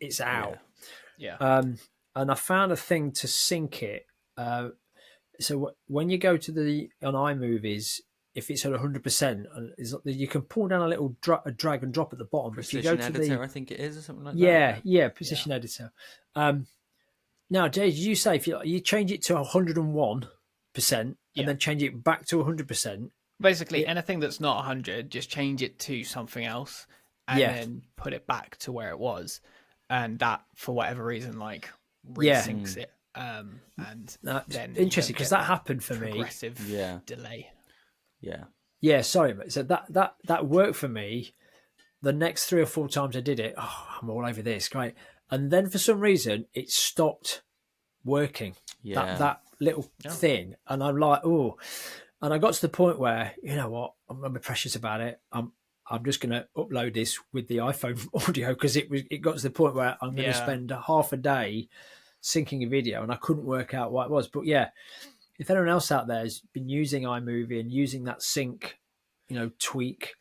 it's out. And I found a thing to sync it. So when you go to on iMovies, if it's at 100%, you can pull down a little drag and drop at the bottom. Precision editor, I think it is, or something like that. Precision editor. Now, Jay, did you say if you change it to 101%, and then change it back to 100%? Basically, anything that's not 100, just change it to something else, and then put it back to where it was, and that, for whatever reason, like resyncs it. And then interesting because that happened for progressive delay. Sorry, mate. So that worked for me. The next 3 or 4 times I did it, I'm all over this, great. And then for some reason it stopped working. That little thing, and I'm like, and I got to the point where, you know what, I'm gonna be precious about it. I'm just going to upload this with the iPhone audio because it got to the point where I'm going to spend half a day syncing a video and I couldn't work out what it was. But if anyone else out there has been using iMovie and using that sync, tweak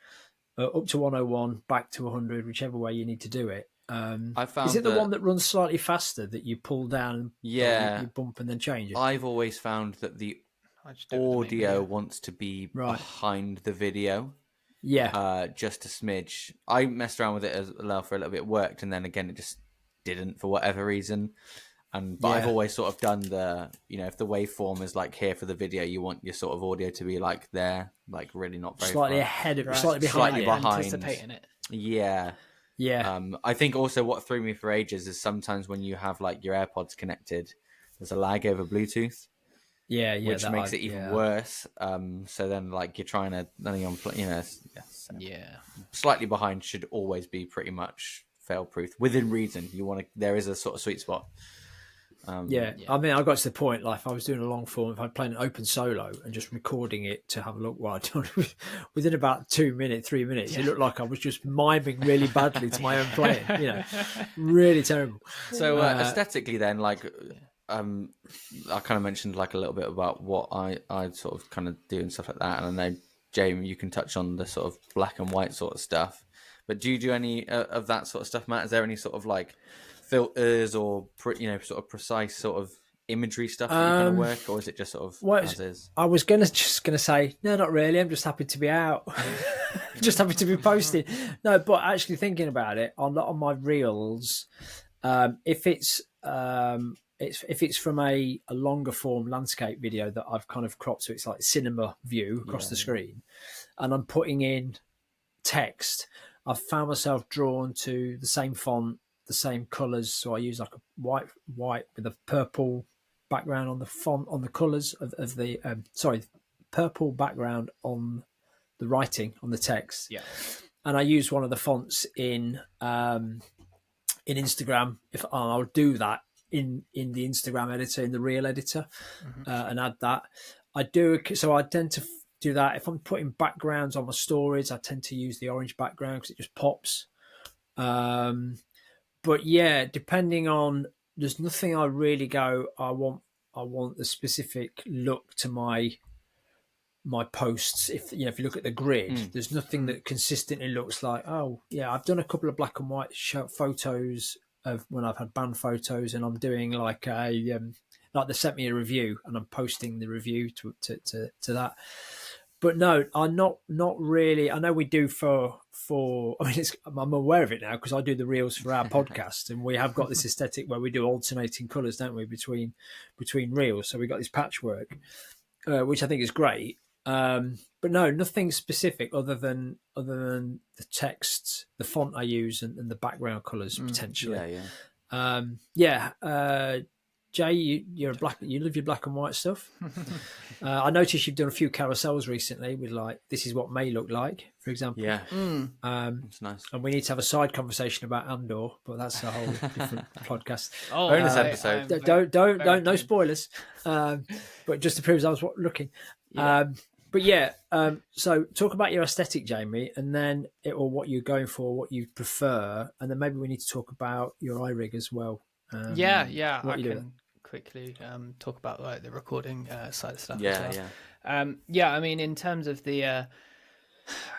up to 101, back to 100, whichever way you need to do it, I found Is it the one that runs slightly faster that you pull down? Yeah, you bump and then change it. I've always found that the I just do it with the main audio video. wants to be Right. behind the video. Yeah. Just a smidge. I messed around with it as well for a little bit, it worked, and then again it just didn't for whatever reason. But I've always sort of done if the waveform is like here for the video, you want your sort of audio to be like there, like really not very Slightly far. ahead of, Right. slightly behind. Slightly it. behind. Anticipating it. Yeah. Yeah. I think also what threw me for ages is sometimes when you have like your AirPods connected, there's a lag over Bluetooth. Yeah. Which makes it even worse. So then, like, you're trying to, slightly behind should always be pretty much fail-proof within reason. There is a sort of sweet spot. I mean, I got to the point, like, if I was doing a long form, if I played an open solo and just recording it to have a look, within about 2 minutes, 3 minutes, it looked like I was just miming really badly to my own playing, really terrible. So aesthetically then, like, I kind of mentioned like a little bit about what I sort of kind of do and stuff like that. And I know, Jamie, you can touch on the sort of black and white sort of stuff. But do you do any of that sort of stuff, Matt? Is there any sort of like filters or sort of precise sort of imagery stuff that you kind of work, or is it just sort of as is? I was just gonna say no, not really. I'm just happy to be out, just happy to be posting. No, but actually thinking about it, on my reels, if it's from a longer form landscape video that I've kind of cropped so it's like cinema view across the screen, and I'm putting in text, I've found myself drawn to the same font, the same colours. So I use like a white with a purple background on the font, on the colours of the purple background on the writing on the text. Yeah. And I use one of the fonts in Instagram. I'll do that in the Instagram editor, in the Reel editor, and add that. I tend to do that. If I'm putting backgrounds on my stories, I tend to use the orange background because it just pops. But yeah, depending on, there's nothing I really go, I want the specific look to my posts. If you look at the grid, there's nothing that consistently looks like, oh yeah, I've done a couple of black and white photos of when I've had band photos, and I'm doing like like they sent me a review and I'm posting the review to that. But no, I'm not really. I know we do for. I mean, I'm aware of it now because I do the reels for our podcast, and we have got this aesthetic where we do alternating colours, don't we, between reels? So we got this patchwork, which I think is great. But no, nothing specific other than the texts, the font I use, and the background colours potentially. Jay, you love your black and white stuff. I noticed you've done a few carousels recently with like, this is what May look like, for example. Yeah, it's nice. And we need to have a side conversation about Andor, but that's a whole different podcast. Bonus episode. Don't no spoilers. But just to prove I was looking. Yeah. So talk about your aesthetic, Jamie, and then what you're going for, what you prefer, and then maybe we need to talk about your iRig as well. I can quickly talk about like the recording side of stuff as well. I mean, in terms of the I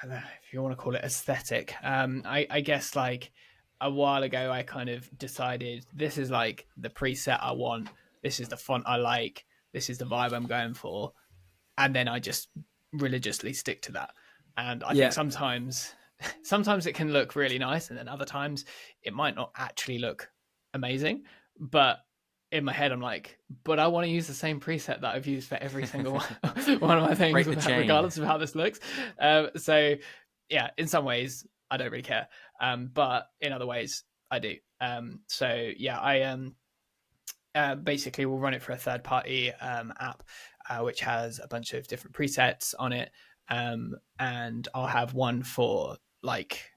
don't know if you want to call it aesthetic, I guess like a while ago I kind of decided this is like the preset I want, this is the font I like, this is the vibe I'm going for, and then I just religiously stick to that. And I think sometimes it can look really nice, and then other times it might not actually look amazing, but in my head I'm like, but I want to use the same preset that I've used for every single one of my things, regardless of how this looks. So yeah, in some ways I don't really care, but in other ways I do. I basically will run it for a third party app, which has a bunch of different presets on it, and I'll have one for like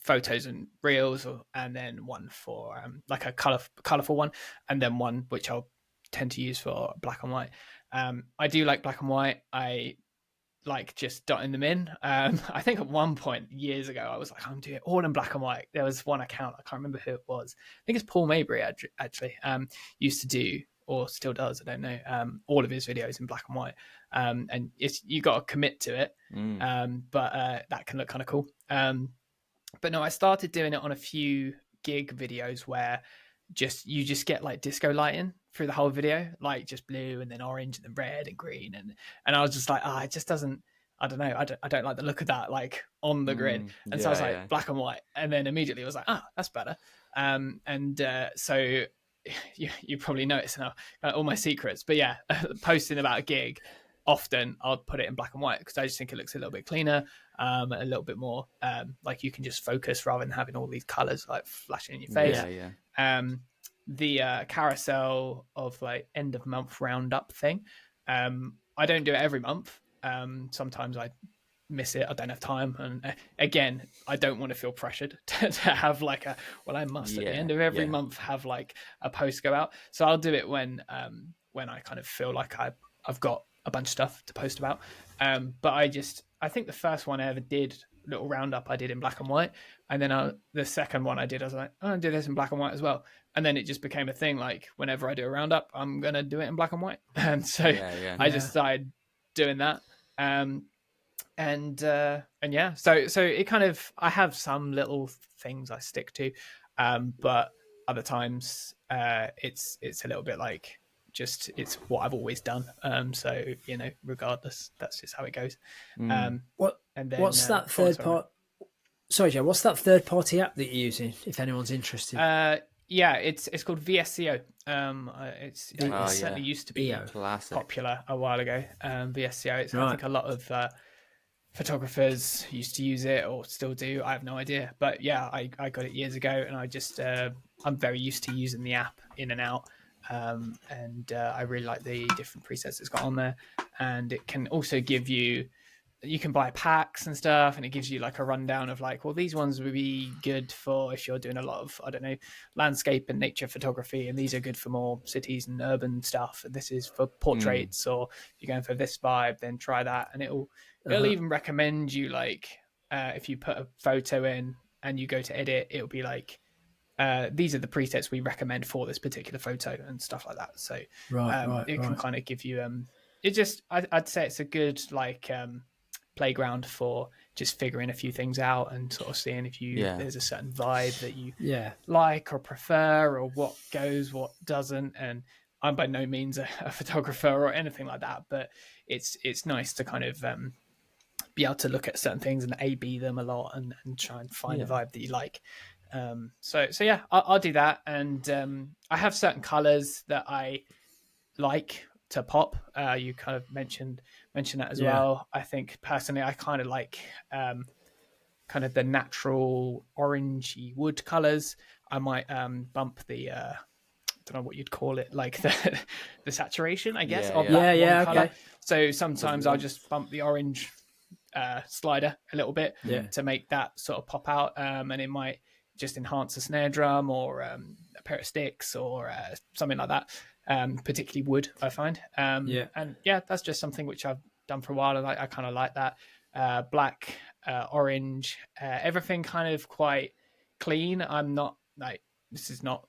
photos and reels, and then one for like a colorful one, and then one which I'll tend to use for black and white. I do like black and white. I like just dotting them in. I think at one point years ago I was like, I'm doing it all in black and white. There was one account, I can't remember who it was, I think it's Paul Mabry actually, used to do, or still does, I don't know, all of his videos in black and white, and you got to commit to it, but that can look kind of cool. But no, I started doing it on a few gig videos where you just get like disco lighting through the whole video, like just blue and then orange and then red and green, and I was just like, it just doesn't. I don't know. I don't like the look of that, like on the grid. And so I was like, black and white. And then immediately I was like, that's better. So you probably noticed now all my secrets. But yeah, posting about a gig, often I'll put it in black and white because I just think it looks a little bit cleaner, a little bit more like you can just focus rather than having all these colors like flashing in your face. The carousel of like end of month roundup thing, I don't do it every month. Sometimes I miss it. I don't have time, and again, I don't want to feel pressured to have like I must at the end of every month have like a post go out. So I'll do it when I kind of feel like I've got a bunch of stuff to post about. But I think the first one I ever did, little roundup, I did in black and white, and then the second one I did, I was like, I'll do this in black and white as well. And then it just became a thing. Like whenever I do a roundup, I'm gonna do it in black and white, and so I just started doing that. And yeah, so it kind of, I have some little things I stick to, but other times it's a little bit like just it's what I've always done. So regardless, that's just how it goes. What's that third part? Sorry, Joe. What's that third party app that you're using? If anyone's interested. Yeah, it's called VSCO. It certainly used to be popular a while ago. VSCO. I think a lot of photographers used to use it or still do. I have no idea, but yeah, I got it years ago, and I just I'm very used to using the app in and out, and I really like the different presets it's got on there, and it can also give you. You can buy packs and stuff, and it gives you like a rundown of like, well, these ones would be good for if you're doing a lot of, I don't know, landscape and nature photography, and these are good for more cities and urban stuff, and this is for portraits, or if you're going for this vibe, then try that. And it'll even recommend you like if you put a photo in and you go to edit, it'll be like these are the presets we recommend for this particular photo and stuff like that. So it can kind of give you it just I'd say it's a good like playground for just figuring a few things out and sort of seeing if there's a certain vibe that you like or prefer, or what goes, what doesn't. And I'm by no means a photographer or anything like that, but it's nice to kind of be able to look at certain things and A/B them a lot and try and find a vibe that you like. So yeah, I'll do that. And I have certain colors that I like to pop. You kind of mentioned that as well. I think personally I kind of like kind of the natural orangey wood colors. I might bump the I don't know what you'd call it, like the saturation, I guess, of that one color. Okay. So sometimes I'll just bump the orange slider a little bit to make that sort of pop out, and it might just enhance a snare drum or a pair of sticks or something like that. Particularly wood, I find. And that's just something which I've done for a while, and I kind of like that. Black, orange, everything kind of quite clean. I'm not like, this is not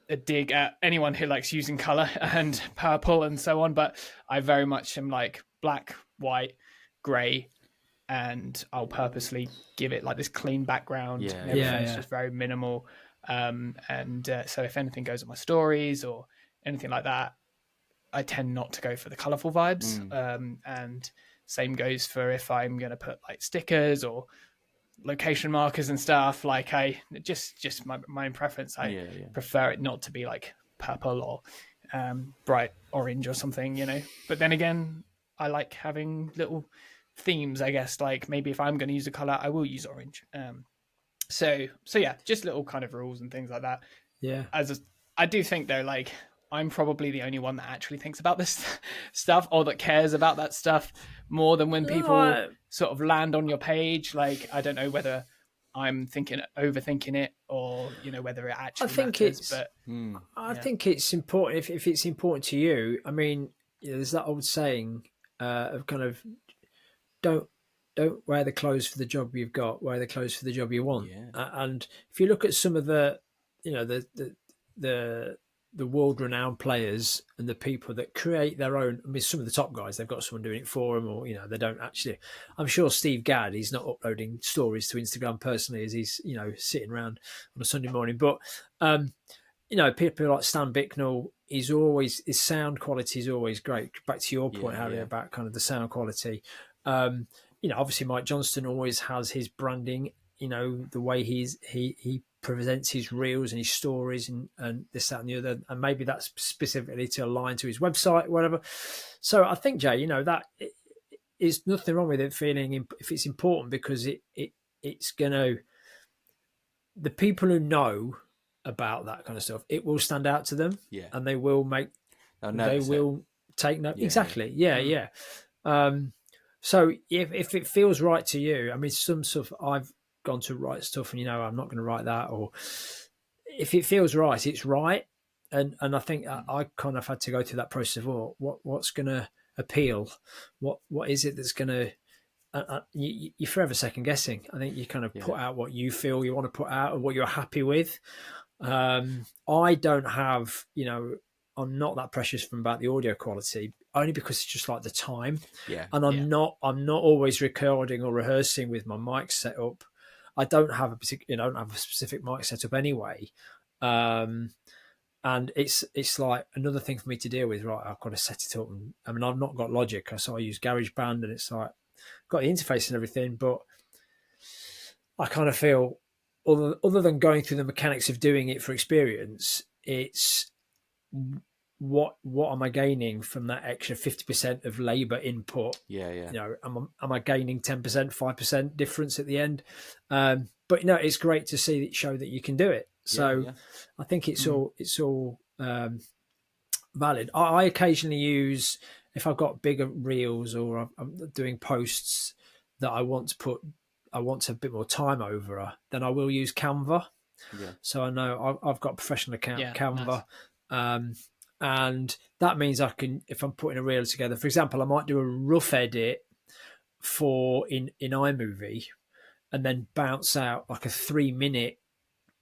a dig at anyone who likes using color and purple and so on, but I very much am like black, white, gray, and I'll purposely give it like this clean background. Everything's just very minimal. So if anything goes on my stories or anything like that, I tend not to go for the colorful vibes. And same goes for if I'm going to put like stickers or location markers and stuff. Like I just my own preference. I prefer it not to be like purple or bright orange or something, But then again, I like having little themes, I guess. Like maybe if I'm going to use a color, I will use orange. So yeah, just little kind of rules and things like that. Yeah. I do think though, like I'm probably the only one that actually thinks about this stuff or that cares about that stuff more than when people sort of land on your page. Like, I don't know whether I'm overthinking it or, whether it actually matters. I think it's important. If it's important to you, I mean, there's that old saying of kind of don't wear the clothes for the job you've got, wear the clothes for the job you want. And if you look at some of the the world-renowned players and the people that create their own. I mean, some of the top guys, they've got someone doing it for them, or they don't actually. I'm sure Steve Gadd, he's not uploading stories to Instagram personally as he's sitting around on a Sunday morning. But people like Stan Bicknell, his sound quality is always great. Back to your point, Harry, about kind of the sound quality. Obviously Mike Johnston always has his branding. The way he presents his reels and his stories and this, that, and the other, and maybe that's specifically to align to his website, whatever. So I think, Jay, that is nothing wrong with it feeling if it's important, because it's gonna, the people who know about that kind of stuff, it will stand out to them, and they will take note. Exactly, yeah. So if it feels right to you, I mean, some stuff I've gone to write stuff, and I'm not going to write that, or if it feels right, it's right. And I think I kind of had to go through that process of what's going to appeal, what is it that's going to. You're forever second guessing. I think you kind of put out what you feel you want to put out and what you're happy with. I don't have, I'm not that precious about the audio quality, only because it's just like the time. And I'm not always recording or rehearsing with my mic set up. I don't have a specific mic setup anyway. And it's like another thing for me to deal with. Right, I've got to set it up. And, I mean, I've not got Logic, so I use GarageBand, and it's like got the interface and everything, but I kind of feel, other than going through the mechanics of doing it for experience, it's what am I gaining from that extra 50% of labor input? Am I gaining 10%, 5% difference at the end? But it's great to show that you can do it. So I think it's all valid. I occasionally use, if I've got bigger reels or I'm doing posts that I want to have a bit more time over, then I will use Canva. So I know I've got a professional account, Canva. Nice. And that means I can, if I'm putting a reel together, for example, I might do a rough edit in iMovie and then bounce out like a 3-minute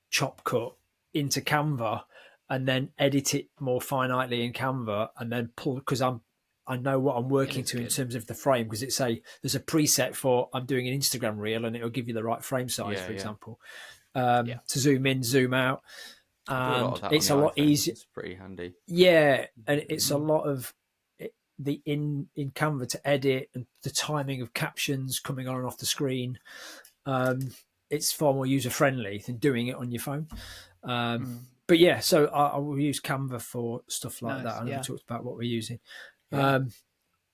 chop cut into Canva and then edit it more finitely in Canva and then pull, because I know what I'm working to in terms of the frame, because there's a preset for I'm doing an Instagram reel and it'll give you the right frame size, for example, to zoom in, zoom out. And it's a lot easier. It's pretty handy. Yeah, and it's a lot of the in Canva to edit and the timing of captions coming on and off the screen. It's far more user friendly than doing it on your phone. But yeah, so I will use Canva for stuff like that. I never talked about what we're using. I'm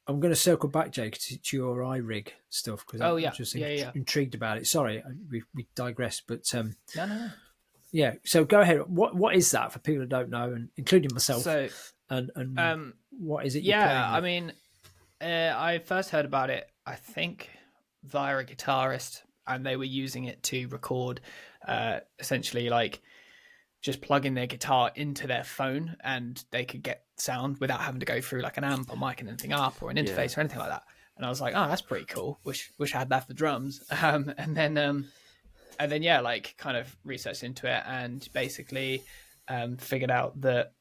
going to circle back, Jake, to your iRig stuff, because I'm just intrigued about it. Sorry, we digressed, but no. Yeah, so go ahead. What is that for people who don't know, and including myself? So, and what is it? I mean, I first heard about it, I think, via a guitarist, and they were using it to record, essentially like just plugging their guitar into their phone, and they could get sound without having to go through like an amp or mic and anything up or an interface or anything like that. And I was like, oh, that's pretty cool. Wish I had that for drums. And then like kind of researched into it and basically figured out that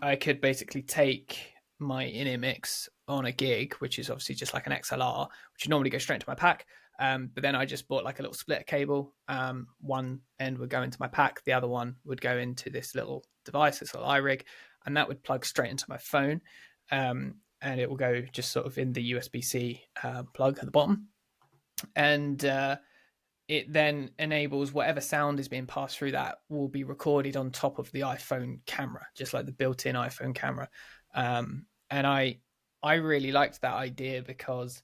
I could basically take my in-ear mix on a gig, which is obviously just like an XLR, which would normally go straight into my pack. But then I just bought like a little splitter cable. One end would go into my pack, the other one would go into this little device, this little iRig, and that would plug straight into my phone. And it will go just sort of in the USB-C plug at the bottom. And it then enables whatever sound is being passed through that will be recorded on top of the iPhone camera, just like the built-in iPhone camera. And I really liked that idea because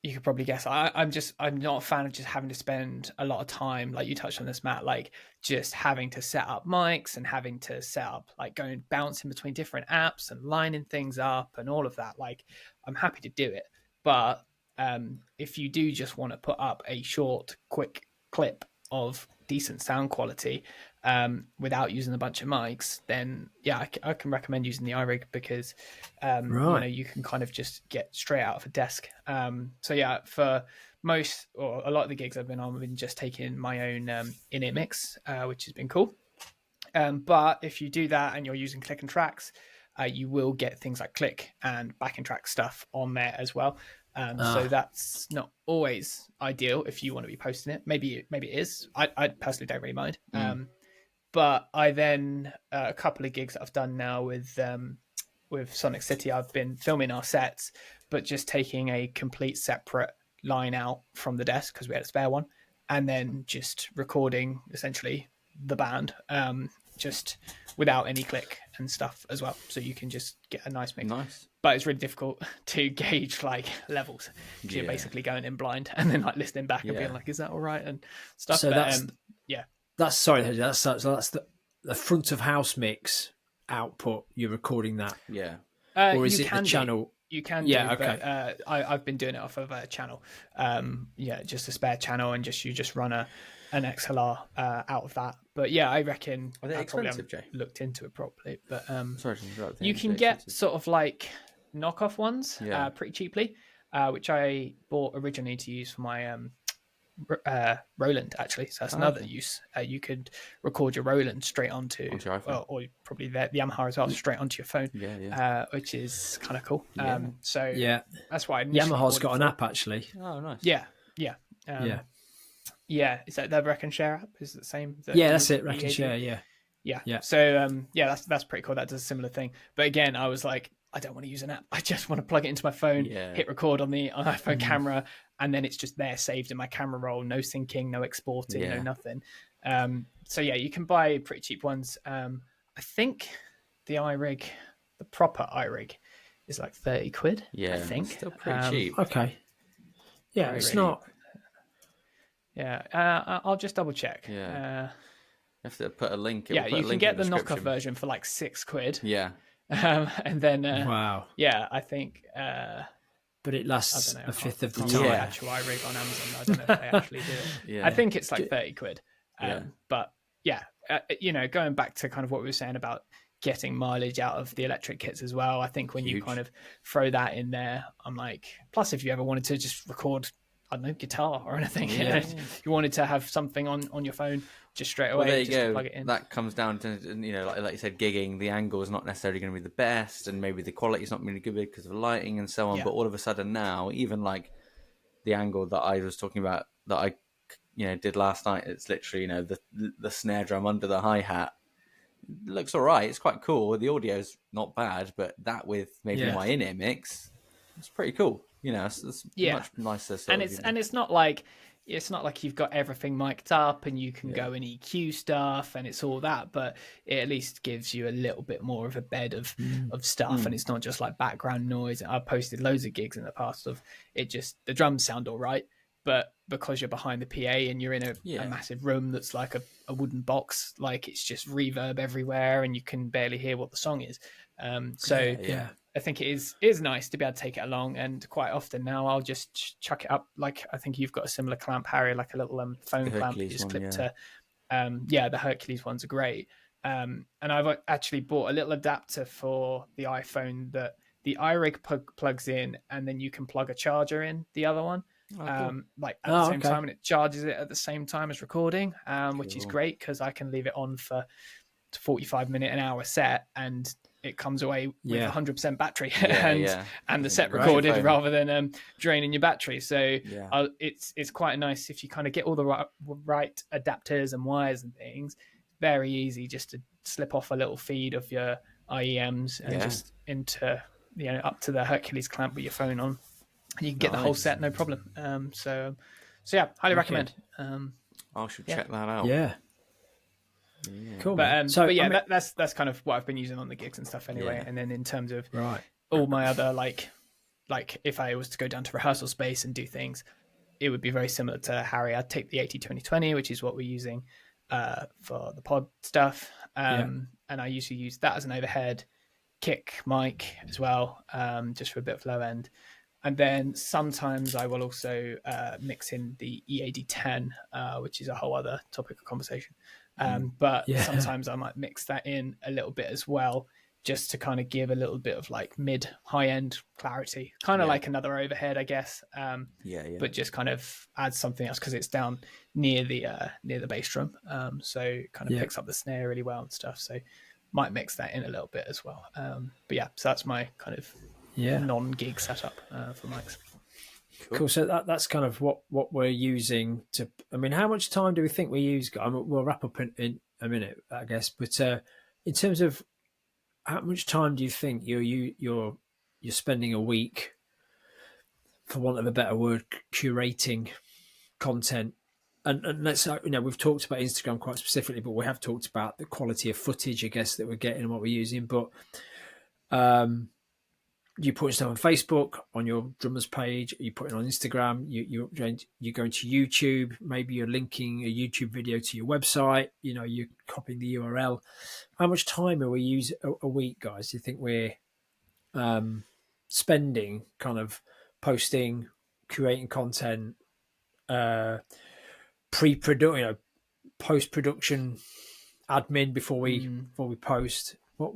you could probably guess I'm not a fan of just having to spend a lot of time, like you touched on this, Matt, like just having to set up mics and having to set up, like going bouncing between different apps and lining things up and all of that. Like I'm happy to do it, but if you do just want to put up a short, quick clip of decent sound quality without using a bunch of mics, then I can recommend using the iRig because you can kind of just get straight out of a desk. For most or a lot of the gigs I've been on, I've been just taking my own in-ear mix, which has been cool. But if you do that and you're using click and tracks, you will get things like click and backing track stuff on there as well. So that's not always ideal if you want to be posting it. Maybe it is. I personally don't really mind. But I then a couple of gigs that I've done now with Sonic City, I've been filming our sets, but just taking a complete separate line out from the desk because we had a spare one, and then just recording essentially the band, just without any click and stuff as well. So you can just get a nice mix. Nice. But it's really difficult to gauge like levels. You're basically going in blind and then like listening back and being like, is that all right? And stuff. So but, that's that's the front of house mix output. You're recording that, or is it the channel? You can do, okay. But I've been doing it off of a channel. Just a spare channel, and you just run an XLR out of that. But yeah, I reckon Are they I probably expensive, haven't Jay? looked into it properly. But Sorry to interrupt. you can get sort of like knockoff ones pretty cheaply, which I bought originally to use for my Roland, actually. So that's another use. You could record your Roland straight onto your iPhone, or probably the Yamaha as well, straight onto your phone. Which is kind of cool. So that's why Yamaha's got an app actually. Oh, nice. Is that the Reckon Share app? Is it the same? That's it. Reckon Share. Yeah. So that's pretty cool. That does a similar thing. But again, I was like, I don't want to use an app. I just want to plug it into my phone, hit record on the iPhone camera, and then it's just there saved in my camera roll. No syncing, no exporting, no nothing. So you can buy pretty cheap ones. I think the iRig, the proper iRig, is like 30 quid. Yeah, I think still pretty cheap. Okay. Yeah, it's not. Yeah, I'll just double check. You have to put a link. You can get the knockoff version for like 6 quid. Yeah. And then wow. Yeah, I think. But it lasts a fifth of the time. time. Actual iRig on Amazon. I don't know if they actually do it. I think it's like 30 quid. But going back to kind of what we were saying about getting mileage out of the electric kits as well. I think when you kind of throw that in there, I'm like, plus if you ever wanted to just record, I don't know, guitar or anything, you wanted to have something on your phone just straight away. Well, there you just go. Plug it in. That comes down to, like you said, gigging. The angle is not necessarily going to be the best, and maybe the quality is not really good because of lighting and so on. But all of a sudden now, even like the angle that I was talking about that I did last night, it's literally the snare drum under the hi-hat. It looks all right. It's quite cool. The audio's not bad, but that with maybe my in-ear mix, it's pretty cool. It's much nicer. And it's not like you've got everything mic'd up and you can go and EQ stuff and it's all that, but it at least gives you a little bit more of a bed of stuff, and it's not just like background noise. I've posted loads of gigs in the past of it, just the drums sound all right, but because you're behind the PA and you're in a massive room that's like a wooden box, like it's just reverb everywhere and you can barely hear what the song is. I think it is nice to be able to take it along, and quite often now I'll just chuck it up. Like I think you've got a similar clamp, Harry, like a little phone clamp you just clip to. The Hercules ones are great. And I've actually bought a little adapter for the iPhone that the iRig plugs in, and then you can plug a charger in the other one. Cool. Like at the same time, and it charges it at the same time as recording, which is great because I can leave it on for 45-minute, an hour set, and it comes away with 100% battery and the set recorded rather than draining your battery. So it's quite nice if you kind of get all the right adapters and wires and things. Very easy just to slip off a little feed of your IEMs and just into up to the Hercules clamp with your phone on, and you can get the whole set no problem. So highly recommend. I should check that out. Yeah. Cool. But that's kind of what I've been using on the gigs and stuff anyway. And then in terms of all my other like if I was to go down to rehearsal space and do things, it would be very similar to Harry. I'd take the 80-20-20, which is what we're using for the pod stuff, and I usually use that as an overhead kick mic as well, just for a bit of low end. And then sometimes I will also mix in the EAD10, which is a whole other topic of conversation. But sometimes I might mix that in a little bit as well, just to kind of give a little bit of like mid high end clarity, kind of like another overhead, I guess. But just kind of adds something else because it's down near the bass drum, so it kind of picks up the snare really well and stuff. So might mix that in a little bit as well. But yeah, so that's my kind of non-gig setup for mics. Cool. So that's kind of what we're using to. I mean, how much time do we think we use? We'll wrap up in a minute, I guess. But in terms of how much time do you think you're spending a week, for want of a better word, curating content? And let's, we've talked about Instagram quite specifically, but we have talked about the quality of footage, I guess, that we're getting and what we're using. But you put stuff on Facebook, on your drummers page, you put it on Instagram, you're going to YouTube, maybe you're linking a YouTube video to your website, you're copying the URL. How much time are we using a week, guys? Do you think we're spending kind of posting, creating content, pre-production, post-production admin before we post? What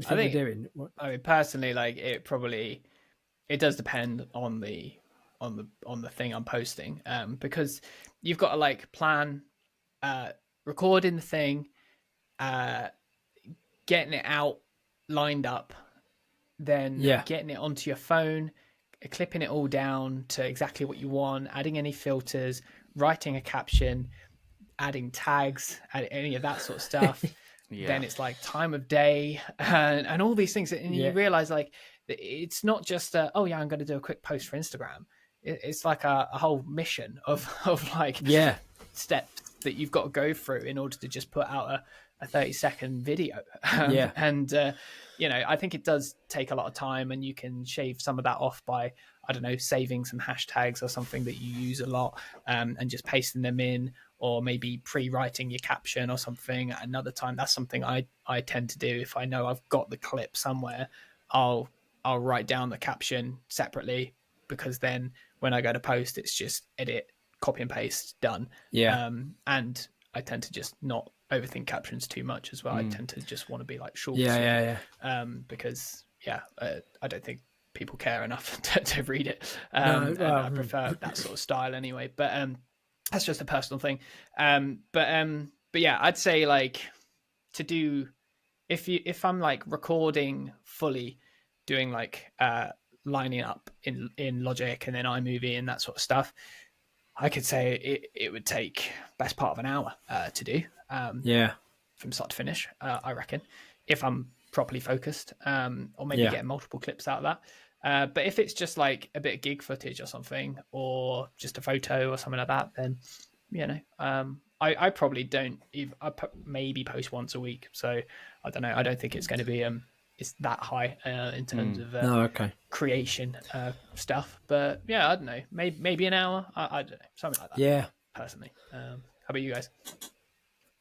do you think we're doing? I mean, personally, like it does depend on the thing I'm posting, because you've got to like plan recording the thing, getting it out lined up, then getting it onto your phone, clipping it all down to exactly what you want, adding any filters, writing a caption, adding tags, any of that sort of stuff. Then it's like time of day and all these things, and you realize like it's not just I'm going to do a quick post for Instagram. It's like a whole mission of like steps that you've got to go through in order to just put out a 30-second video. And I think it does take a lot of time, and you can shave some of that off by, I don't know, saving some hashtags or something that you use a lot, and just pasting them in, or maybe pre-writing your caption or something at another time. That's something I tend to do. If I know I've got the clip somewhere, I'll write down the caption separately, because then when I go to post, it's just edit, copy and paste, done. And I tend to just not overthink captions too much as well. I tend to just want to be like short. Because I don't think people care enough to read it. And I prefer that sort of style anyway. But that's just a personal thing. But yeah, I'd say like to do, if I'm like recording fully, doing like lining up in Logic and then iMovie and that sort of stuff, I could say it would take best part of an hour to do. From start to finish, I reckon, if I'm properly focused, or maybe get multiple clips out of that. But if it's just like a bit of gig footage or something, or just a photo or something like that, then I probably don't even. Maybe post once a week. So I don't know. I don't think it's going to be it's that high in terms of creation stuff. But yeah, I don't know. Maybe an hour. I don't know, something like that. Yeah, personally. How about you guys?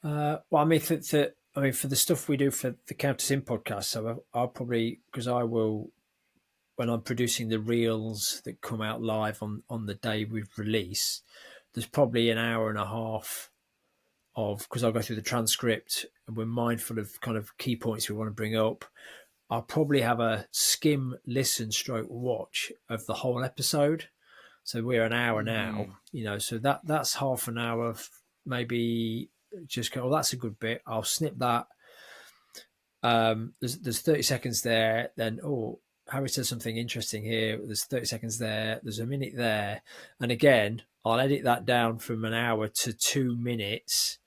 Well, I mean, for the stuff we do for the Countess In podcast, so I'll probably, because I will, when I'm producing the reels that come out live on the day we release, there's probably an hour and a half because I'll go through the transcript and we're mindful of kind of key points we want to bring up. I'll probably have a skim, listen, stroke, watch of the whole episode. So we're an hour now, so that's half an hour of maybe just go, that's a good bit. I'll snip that. There's 30 seconds there. Then, Harry says something interesting here. There's 30 seconds there. There's a minute there. And again, I'll edit that down from an hour to 2 minutes.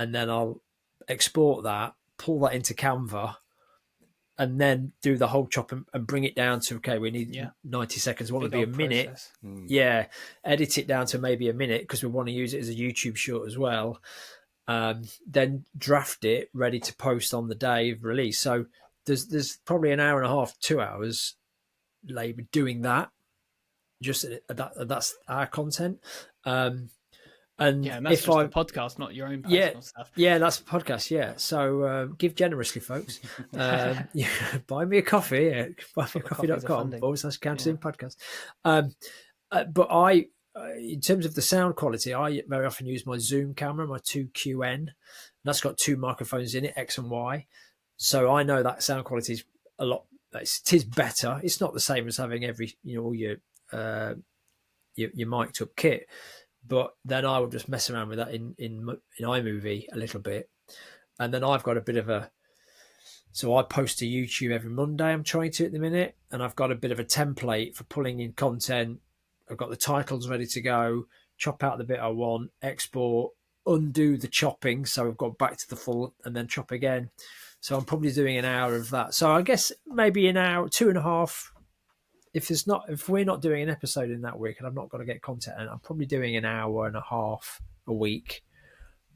And then I'll export that, pull that into Canva, and then do the whole chop and bring it down to, okay, we need 90 seconds. What would be a minute? Edit it down to maybe a minute because we want to use it as a YouTube short as well. Then draft it ready to post on the day of release. So there's probably an hour and a half, 2 hours labor doing that. Just that's our content. And that's just the podcast, not your own personal stuff. Yeah, that's a podcast. Yeah, so give generously, folks. Buy me a coffee at buymeacoffee.com/Countess In podcast. But in terms of the sound quality, I very often use my Zoom camera, my 2QN. That's got 2 microphones in it, X and Y. So I know that sound quality is a lot. It is better. It's not the same as having all your mic'd up kit, but then I will just mess around with that in iMovie a little bit, and then I've got a bit of a. So I post to YouTube every Monday. I'm trying to at the minute, and I've got a bit of a template for pulling in content. I've got the titles ready to go. Chop out the bit I want, export, undo the chopping, so I've got back to the full, and then chop again. So I'm probably doing an hour of that. So I guess maybe an hour, 2.5. If we're not doing an episode in that week, and I'm not going to get content, and I'm probably doing an hour and a half a week.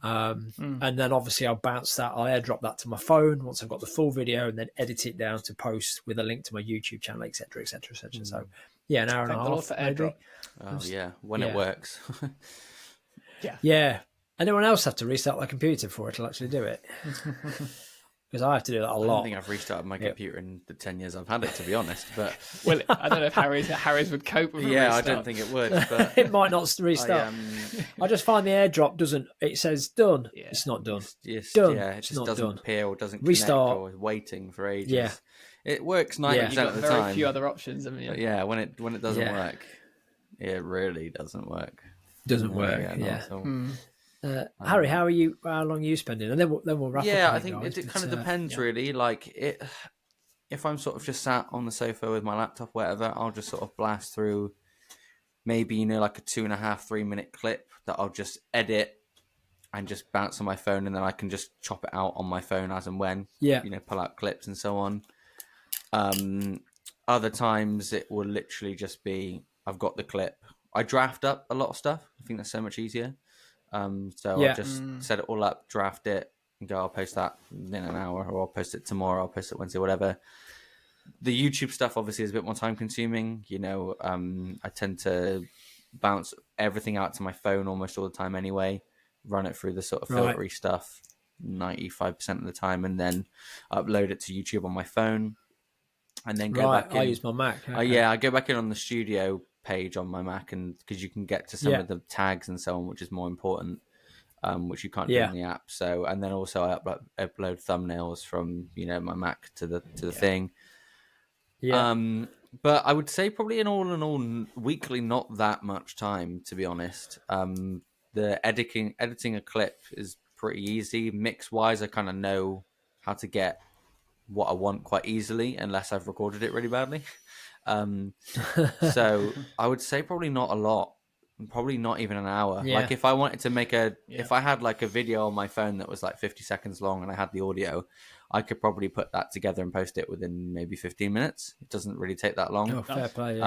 And then obviously I'll airdrop that to my phone once I've got the full video, and then edit it down to post with a link to my YouTube channel, etc., etc., etc. So yeah, an hour and a half. For airdrop. Oh yeah, when it works. Yeah. Anyone else have to restart their computer before it'll actually do it? Because I have to do that a lot. I don't think I've restarted my computer in the 10 years I've had it, to be honest. But well, I don't know if Harry's would cope with. Yeah, I don't think it would. But it might not restart. I just find the airdrop doesn't. It says done. Yeah. It's not done. Done. Yeah, it just doesn't appear or doesn't restart or is waiting for ages. Yeah, it works 90% of the time. Very few other options. But when it doesn't work, it really doesn't work. Doesn't work. Harry, how long are you spending? And then we'll wrap up. Yeah, I think it kind of depends really. Like if I'm sort of just sat on the sofa with my laptop, whatever, I'll just sort of blast through maybe like a 2.5-3 minute clip that I'll just edit and just bounce on my phone, and then I can just chop it out on my phone as and when. Yeah, pull out clips and so on. Other times it will literally just be I've got the clip. I draft up a lot of stuff. I think that's so much easier. I'll just set it all up, draft it, and go, I'll post that in an hour, or I'll post it tomorrow, I'll post it Wednesday, whatever. The YouTube stuff obviously is a bit more time consuming. I tend to bounce everything out to my phone almost all the time anyway, run it through the sort of filtery stuff 95% of the time, and then upload it to YouTube on my phone, and then go back in. I use my Mac. Okay. I go back in on the studio page on my Mac, and because you can get to some of the tags and so on, which is more important, which you can't do in the app. So, and then also I upload thumbnails from my Mac to the thing. But I would say probably in all weekly, not that much time, to be honest. The editing a clip is pretty easy. Mix wise, I kind of know how to get what I want quite easily, unless I've recorded it really badly. So I would say probably not a lot, probably not even an hour. Like if I wanted to make if I had like a video on my phone that was like 50 seconds long and I had the audio, I could probably put that together and post it within maybe 15 minutes. It doesn't really take that long. Oh, fair play.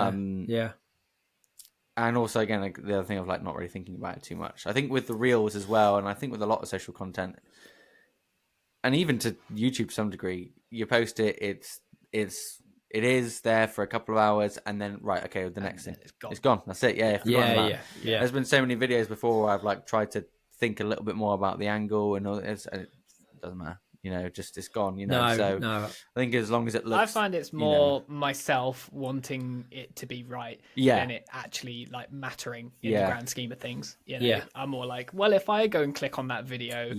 And also, again, like, the other thing of like not really thinking about it too much. I think with the reels as well, and I think with a lot of social content, and even to YouTube to some degree, you post it, it is there for a couple of hours, and then the next thing it's gone. That's it. Yeah. There's been so many videos before where I've like tried to think a little bit more about the angle, and it doesn't matter. Just it's gone. So I think as long as it looks, I find it's more myself wanting it to be right than it actually like mattering in the grand scheme of things. I'm more like, well, if I go and click on that video,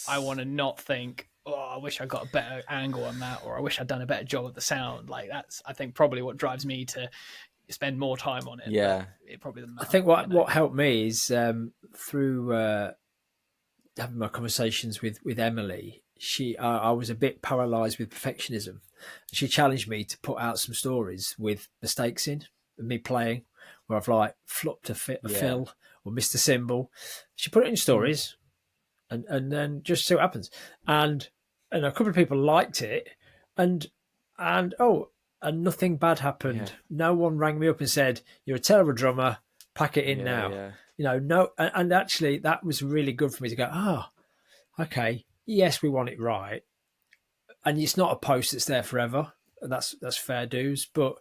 I want to not think, oh, I wish I got a better angle on that, or I wish I'd done a better job of the sound. Like that's, I think, probably what drives me to spend more time on it. Yeah, it probably doesn't matter. I think what helped me is through having my conversations with Emily. I was a bit paralysed with perfectionism. She challenged me to put out some stories with mistakes in me playing, where I've like flopped a fill or missed a cymbal. She put it in stories, and then just see what happens. And a couple of people liked it, and nothing bad happened. No one rang me up and said, "You're a terrible drummer. Pack it in now." No, and actually that was really good for me to go, okay. Yes, we want it right, and it's not a post that's there forever. That's fair dues, but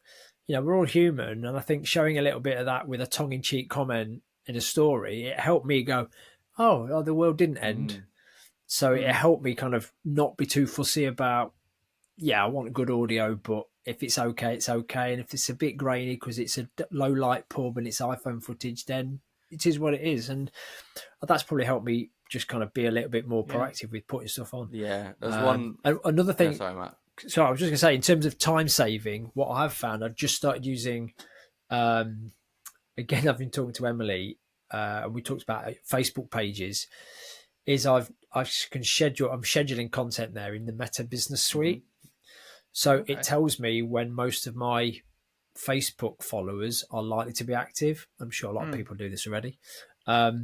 we're all human, and I think showing a little bit of that with a tongue-in-cheek comment in a story, it helped me go, oh, the world didn't end. So it helped me kind of not be too fussy about, I want good audio, but if it's okay, it's okay, and if it's a bit grainy because it's a low light pub and it's iPhone footage, then it is what it is, and that's probably helped me just kind of be a little bit more proactive with putting stuff on. Yeah, there's one. Another thing. Yeah, sorry, Matt. So I was just going to say, in terms of time saving, what I've found, I've just started using. Again, I've been talking to Emily, and we talked about Facebook pages. Is I can schedule. I'm scheduling content there in the Meta Business Suite, so it tells me when most of my Facebook followers are likely to be active. I'm sure a lot of people do this already, but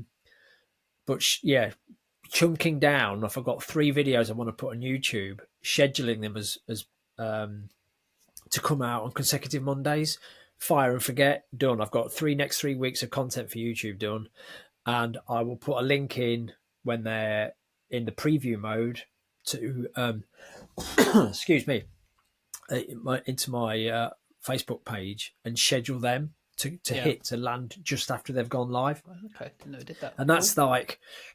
chunking down. If I've got 3 videos I want to put on YouTube, scheduling them as to come out on consecutive Mondays. Fire and forget, done. I've got next 3 weeks of content for YouTube done, and I will put a link in when they're in the preview mode to excuse me, into my Facebook page and schedule them to land just after they've gone live. Okay, didn't know it did that. And that's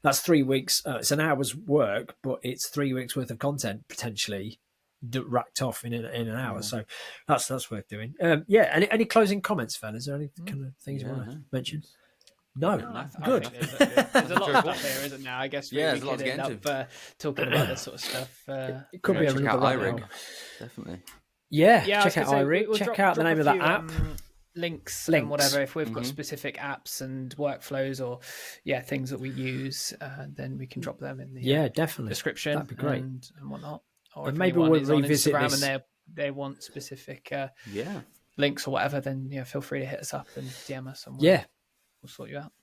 that's 3 weeks. It's an hour's work, but it's 3 weeks worth of content potentially racked off in an hour. So that's worth doing. Any closing comments, fellas? Is there any kind of things you want to mention? No, good. There's a lot of stuff here, isn't there? I guess we there's a lot could to get end into. up talking about this sort of stuff. It could be check another out right iRig, now. definitely. Check out iRig. Check out the name of that app. Links and whatever. If we've got specific apps and workflows or things that we use, then we can drop them in the definitely description. That'd be great and whatnot. Or and if maybe we'll revisit on Instagram this. and they want specific links or whatever, then feel free to hit us up and DM us. And we'll sort you out.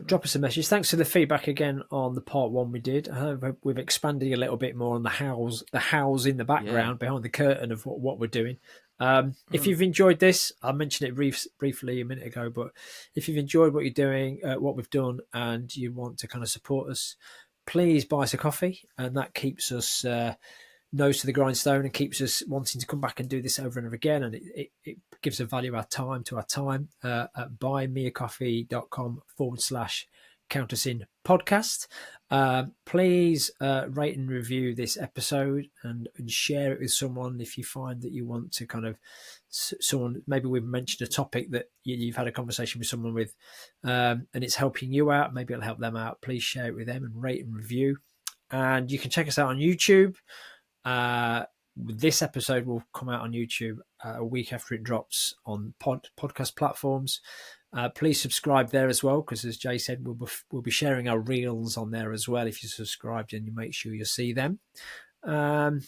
Drop us a message. Thanks for the feedback again on the part 1 we did. We've expanded a little bit more on the hows in the background behind the curtain of what we're doing. If you've enjoyed this, I mentioned it briefly a minute ago, but if you've enjoyed what you're doing, what we've done, and you want to kind of support us, please buy us a coffee, and that keeps us nose to the grindstone and keeps us wanting to come back and do this over and over again. And it gives a value to our time at buymeacoffee.com/Count Us In podcast. Please rate and review this episode and share it with someone if you find that you want to kind of someone, maybe we've mentioned a topic that you've had a conversation with someone with and it's helping you out, maybe it'll help them out. Please share it with them and rate and review. And you can check us out on YouTube. This episode will come out on YouTube a week after it drops on podcast platforms. Please subscribe there as well, because as Jay said, we'll be sharing our reels on there as well. If you're subscribed, and you make sure you see them. And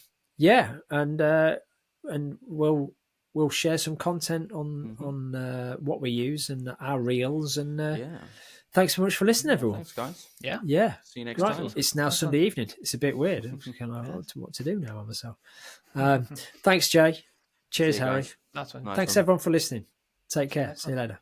we'll share some content on what we use and our reels. And thanks so much for listening, everyone. Thanks, guys. Yeah. See you next time. It's now Sunday evening. It's a bit weird. I'm just kind of what to do now on myself. Thanks, Jay. Cheers, Harry. That's one. Thanks, everyone, for listening. Take care. See you later.